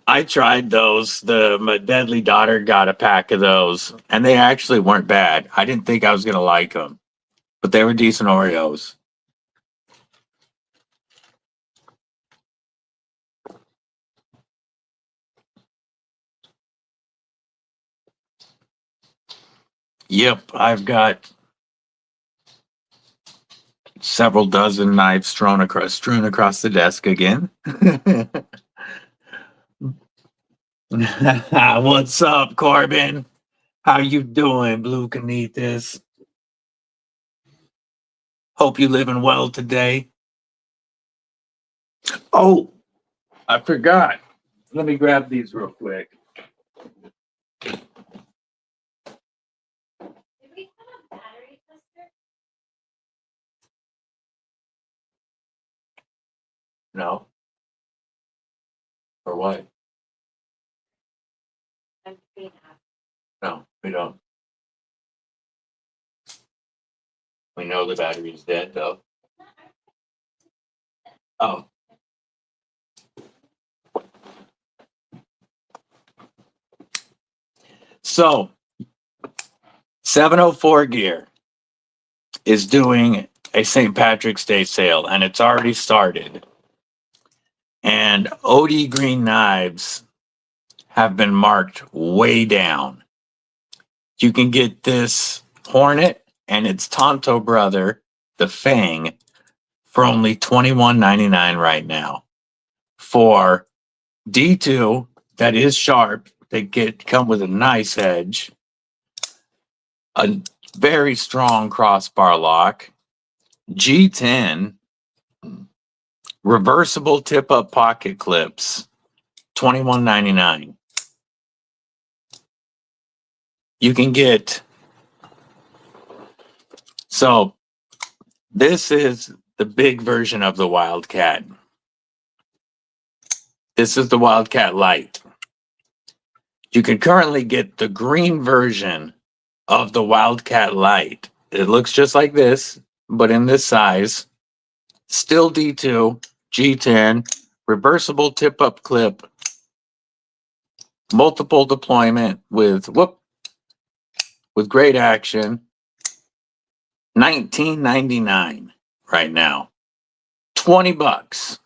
I tried those. My deadly daughter got a pack of those, and they actually weren't bad. I didn't think I was going to like them, but they were decent Oreos. Yep, I've got several dozen knives strewn across the desk again. What's up, Corbin? How you doing, Blue Canethus? Hope you living well today. Oh, I forgot. Let me grab these real quick. Did we have a battery tester? No. For what? I'm being asked. No, we don't. We know the battery's dead, though. Oh. So, 704 Gear is doing a St. Patrick's Day sale, and it's already started. And OD Green knives have been marked way down. You can get this Hornet and its Tonto brother the Fang for only $21.99 right now. For D2, that is sharp, they come with a nice edge, a very strong crossbar lock, G10, reversible tip-up pocket clips, $21.99. You can get, so this is the big version of the Wildcat. This is the Wildcat Lite. You can currently get the green version of the Wildcat Lite. It looks just like this, but in this size. Still D2, G10, reversible tip-up clip, multiple deployment with great action. $19.99 right now. $20.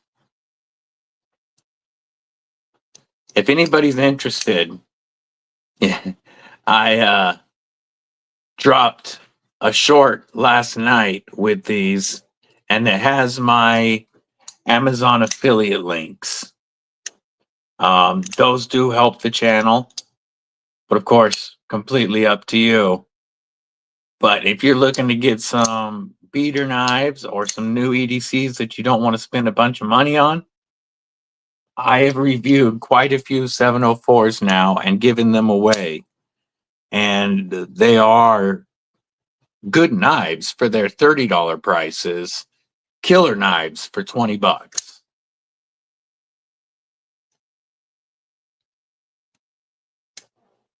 If anybody's interested, I dropped a short last night with these, and it has my Amazon affiliate links. Those do help the channel, but of course, completely up to you. But if you're looking to get some beater knives or some new EDCs that you don't want to spend a bunch of money on, I have reviewed quite a few 704s now and given them away. And they are good knives for their $30 prices. Killer knives for $20.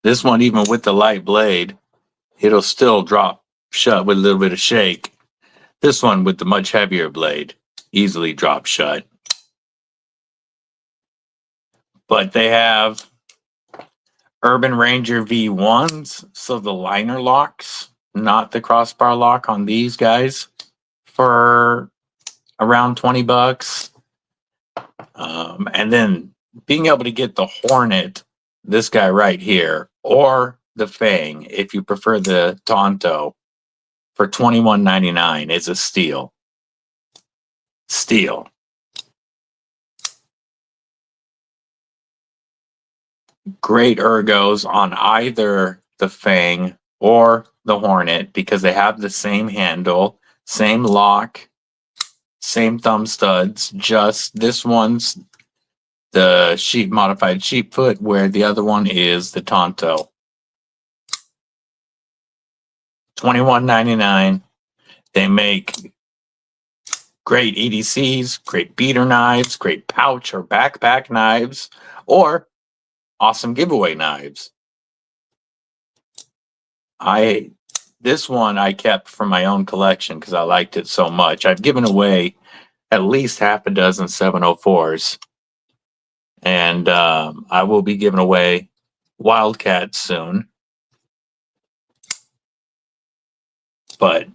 This one, even with the light blade, it'll still drop shut with a little bit of shake. This one with the much heavier blade easily drops shut. But they have Urban Ranger V1s, so the liner locks, not the crossbar lock on these guys, for around $20. And then being able to get the Hornet, this guy right here, or the Fang, if you prefer the Tonto, for $21.99 is a steal. Steal. Great ergos on either the Fang or the Hornet because they have the same handle, same lock, same thumb studs. Just this one's the modified sheep foot, where the other one is the Tonto. $21.99. They make great EDCs, great beater knives, great pouch or backpack knives, or awesome giveaway knives. This one I kept for my own collection because I liked it so much. I've given away at least half a dozen 704s, and I will be giving away Wildcats soon. But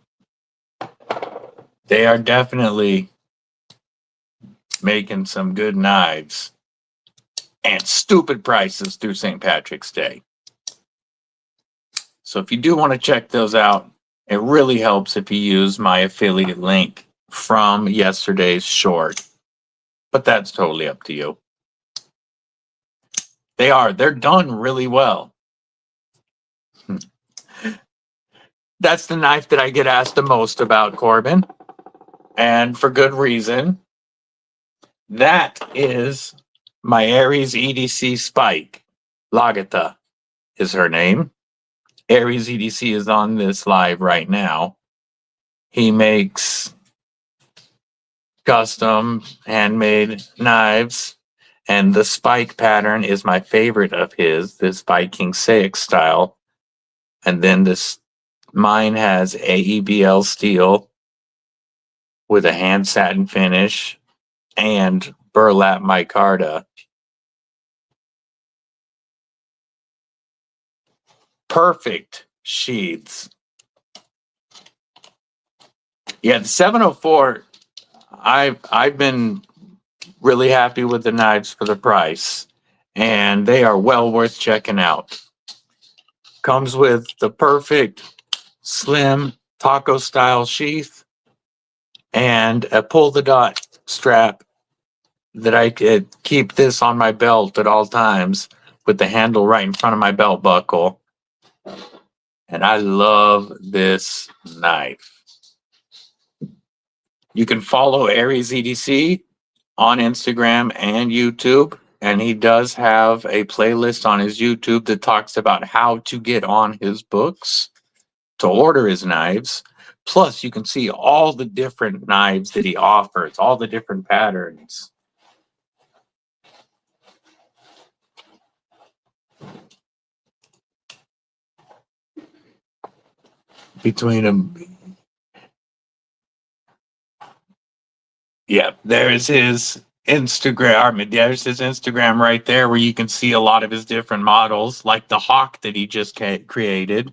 they are definitely making some good knives and stupid prices through St. Patrick's Day. So if you do want to check those out, it really helps if you use my affiliate link from yesterday's short. But that's totally up to you. They're done really well. That's the knife that I get asked the most about, Corbin. And for good reason. That is my Aries EDC Spike. Lagata is her name. Aries EDC is on this live right now. He makes custom handmade knives, and the spike pattern is my favorite of his, this Viking Saic style. And then mine has AEBL steel with a hand satin finish and burlap micarta. Perfect sheaths. Yeah, the 704, I've been really happy with the knives for the price, and they are well worth checking out. Comes with the perfect slim taco style sheath and a pull the dot strap that I could keep this on my belt at all times with the handle right in front of my belt buckle. And I love this knife. You can follow Aries EDC on Instagram and YouTube. And he does have a playlist on his YouTube that talks about how to get on his books to order his knives. Plus, you can see all the different knives that he offers, all the different patterns. Between them. Yeah, there's his Instagram. There's his Instagram right there where you can see a lot of his different models, like the hawk that he just created.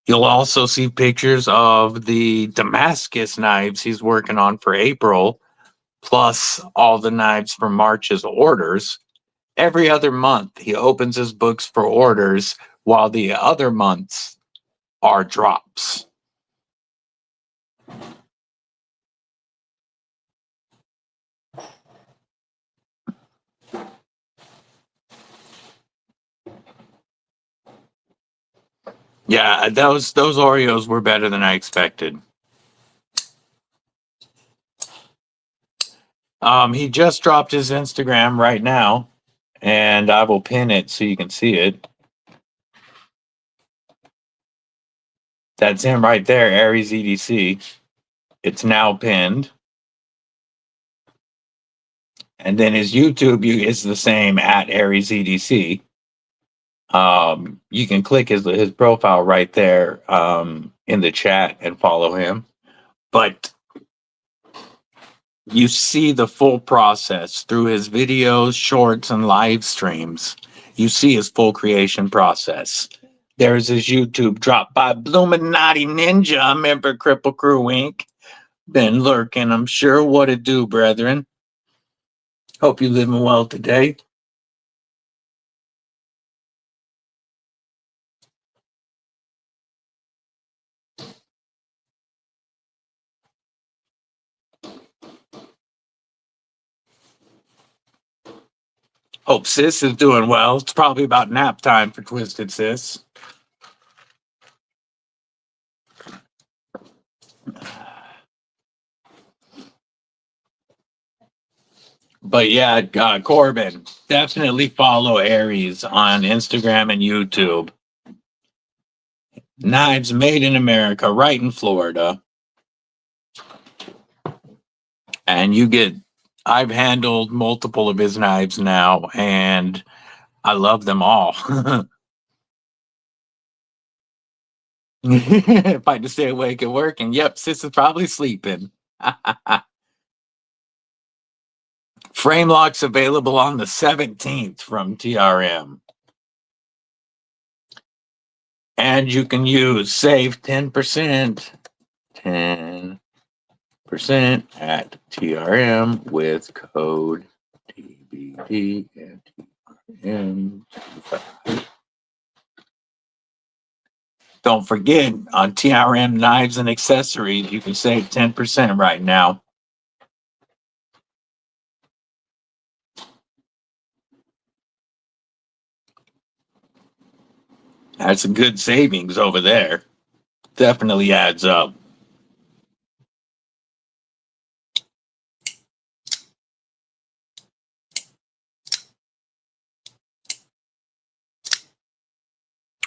You'll also see pictures of the Damascus knives he's working on for April, plus all the knives for March's orders. Every other month, he opens his books for orders, while the other months are drops. Yeah, those Oreos were better than I expected. He just dropped his Instagram right now, and I will pin it so you can see it. That's him right there, Aries EDC. It's now pinned. And then his YouTube is the same at Aries EDC. You can click his profile right there in the chat and follow him. But you see the full process through his videos, shorts, and live streams. You see his full creation process. There's his YouTube drop by Bluminati Ninja, member Kripple Krew Inc. Been lurking, I'm sure. What it do, brethren? Hope you living well today. Hope Sis is doing well. It's probably about nap time for Twisted Sis. But yeah, Corbin, definitely follow Aries on Instagram and YouTube. Knives made in America, right in Florida. And I've handled multiple of his knives now, and I love them all. If I had to stay awake at work, and yep, Sis is probably sleeping. Frame locks available on the 17th from TRM. And you can save 10%. 10% at TRM with code DBD and TRM. Don't forget, on TRM Knives and Accessories, you can save 10% right now. That's a good savings over there. Definitely adds up.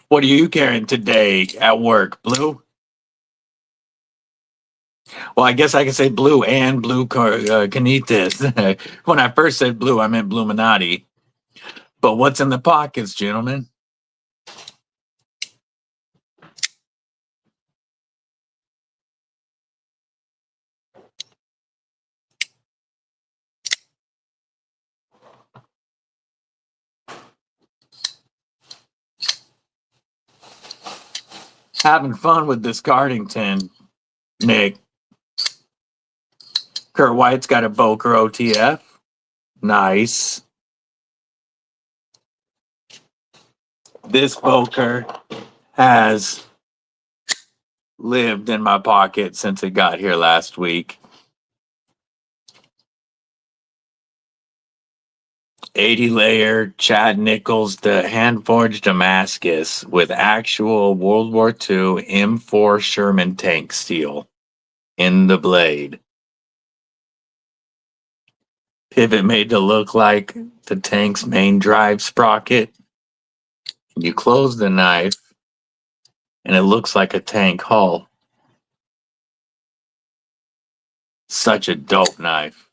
What are you carrying today at work, Blue? Well, I guess I can say Blue and Blue Canitas. When I first said Blue, I meant Bluminati. But what's in the pockets, gentlemen? Having fun with this Cardington, Nick. Kurt White's got a Boker OTF. Nice. This Boker has lived in my pocket since it got here last week. 80 layer Chad Nichols, the hand forged Damascus with actual World War II M4 Sherman tank steel in the blade. Pivot made to look like the tank's main drive sprocket. You close the knife and it looks like a tank hull. Such a dope knife.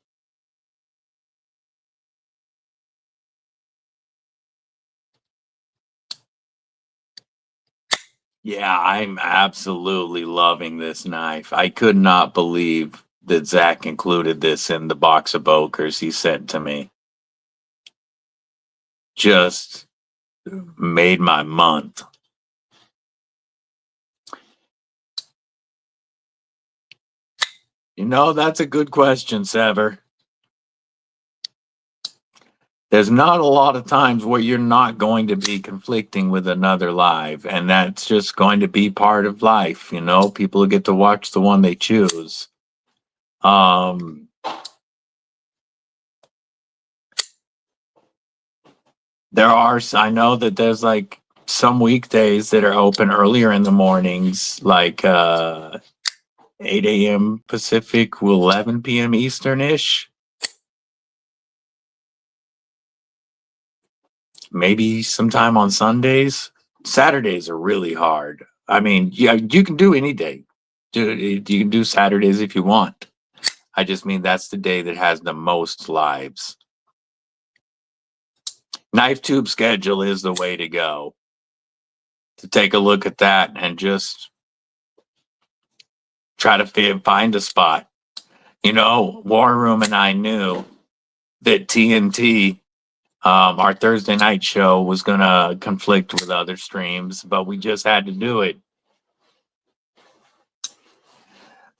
Yeah, I'm absolutely loving this knife. I could not believe that Zach included this in the box of Bokers he sent to me. Just made my month. You know, that's a good question, Sever. There's not a lot of times where you're not going to be conflicting with another live, and that's just going to be part of life. You know, people get to watch the one they choose. I know that there's like some weekdays that are open earlier in the mornings, like 8 a.m. Pacific, 11 p.m. Eastern-ish. Maybe sometime on Sundays. Saturdays are really hard. I mean, yeah, you can do any day. You can do Saturdays if you want. I just mean that's the day that has the most lives. Knife Tube schedule is the way to go. To take a look at that and just try to find a spot. You know, War Room and I knew that TNT, our Thursday night show, was going to conflict with other streams, but we just had to do it.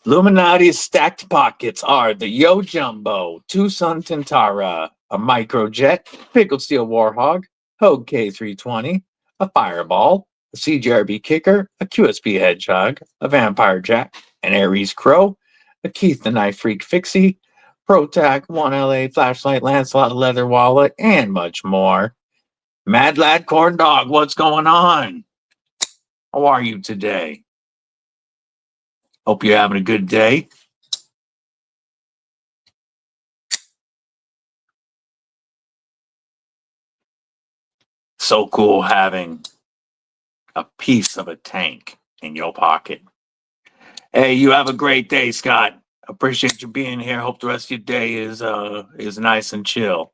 Illuminati's stacked pockets are the Yo Jumbo, Tucson Tintara, a Microjet, Pickled Steel Warhog, Hogue K320, a Fireball, a CJRB Kicker, a QSP Hedgehog, a Vampire Jack, an Aries Crow, a Keith the Knife Freak Fixie, ProTac, 1LA Flashlight, Lancelot Leather Wallet, and much more. Mad Lad Corn Dog, what's going on? How are you today? Hope you're having a good day. So cool having a piece of a tank in your pocket. Hey, you have a great day, Scott. Appreciate you being here. Hope the rest of your day is nice and chill.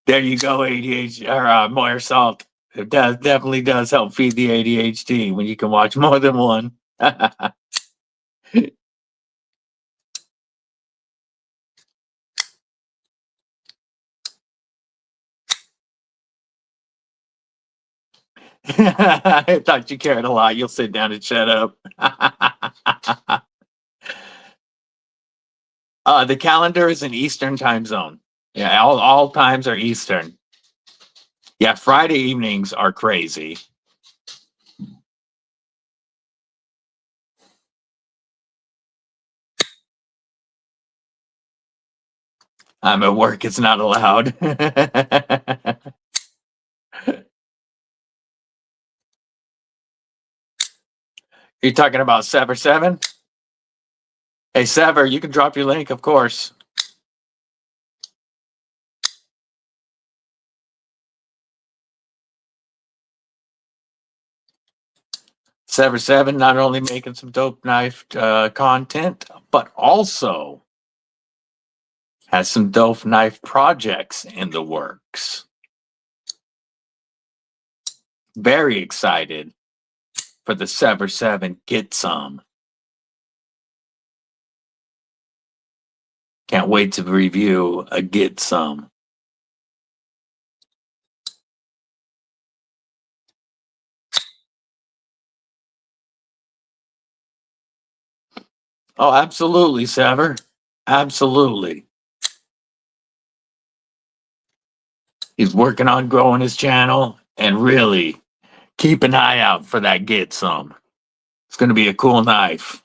There you go, ADHD or more salt. It definitely does help feed the ADHD when you can watch more than one. I thought you cared a lot. You'll sit down and shut up. The calendar is in Eastern time zone. Yeah, all times are Eastern. Yeah, Friday evenings are crazy. I'm at work. It's not allowed. You're talking about Sever 7? Hey, Sever, you can drop your link, of course. Sever 7 not only making some dope knife content, but also has some dope knife projects in the works. Very excited for the Sever 7 Get Some. Can't wait to review a Get Some. Oh, absolutely, Sever. Absolutely. He's working on growing his channel and really keep an eye out for that Get Some. It's going to be a cool knife.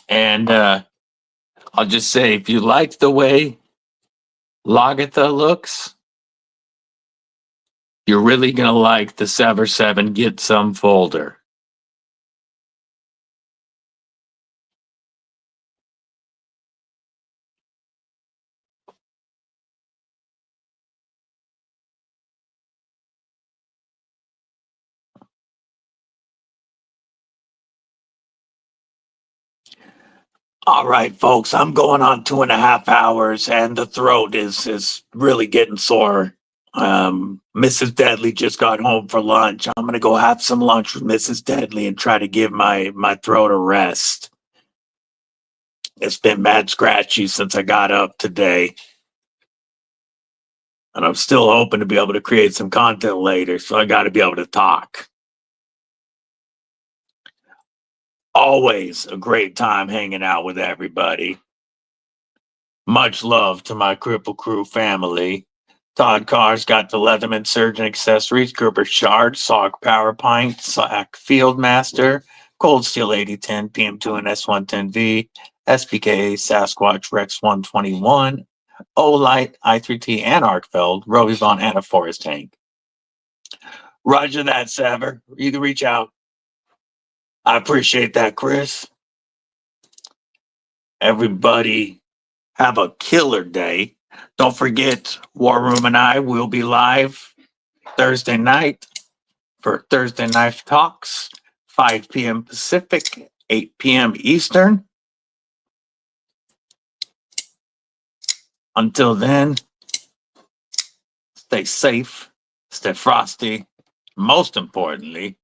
And I'll just say, if you like the way Lagatha looks, you're really going to like the Sever 7 Get Some folder. All right, folks, I'm going on 2.5 hours, and the throat is really getting sore. Mrs. Deadly just got home for lunch. I'm gonna go have some lunch with Mrs. Deadly and try to give my throat a rest. It's been mad scratchy since I got up today, and I'm still hoping to be able to create some content later, so I got to be able to talk. Always a great time hanging out with everybody. Much love to my Kripple Krew family. Todd Carr's got the Leatherman Surgeon Accessories, Gerber Shard, Sog Power Pint, Sack Fieldmaster, Cold Steel 8010, PM2 and S110V, SPK, Sasquatch Rex 121, Olight, I3T, and Arkfeld, Roby Von, and a Forest Tank. Roger that, Sever. You can reach out. I appreciate that, Chris. Everybody have a killer day. Don't forget, War Room and I will be live Thursday night for Thursday Night Talks, 5 p.m. Pacific, 8 p.m. Eastern. Until then, stay safe, stay frosty. Most importantly,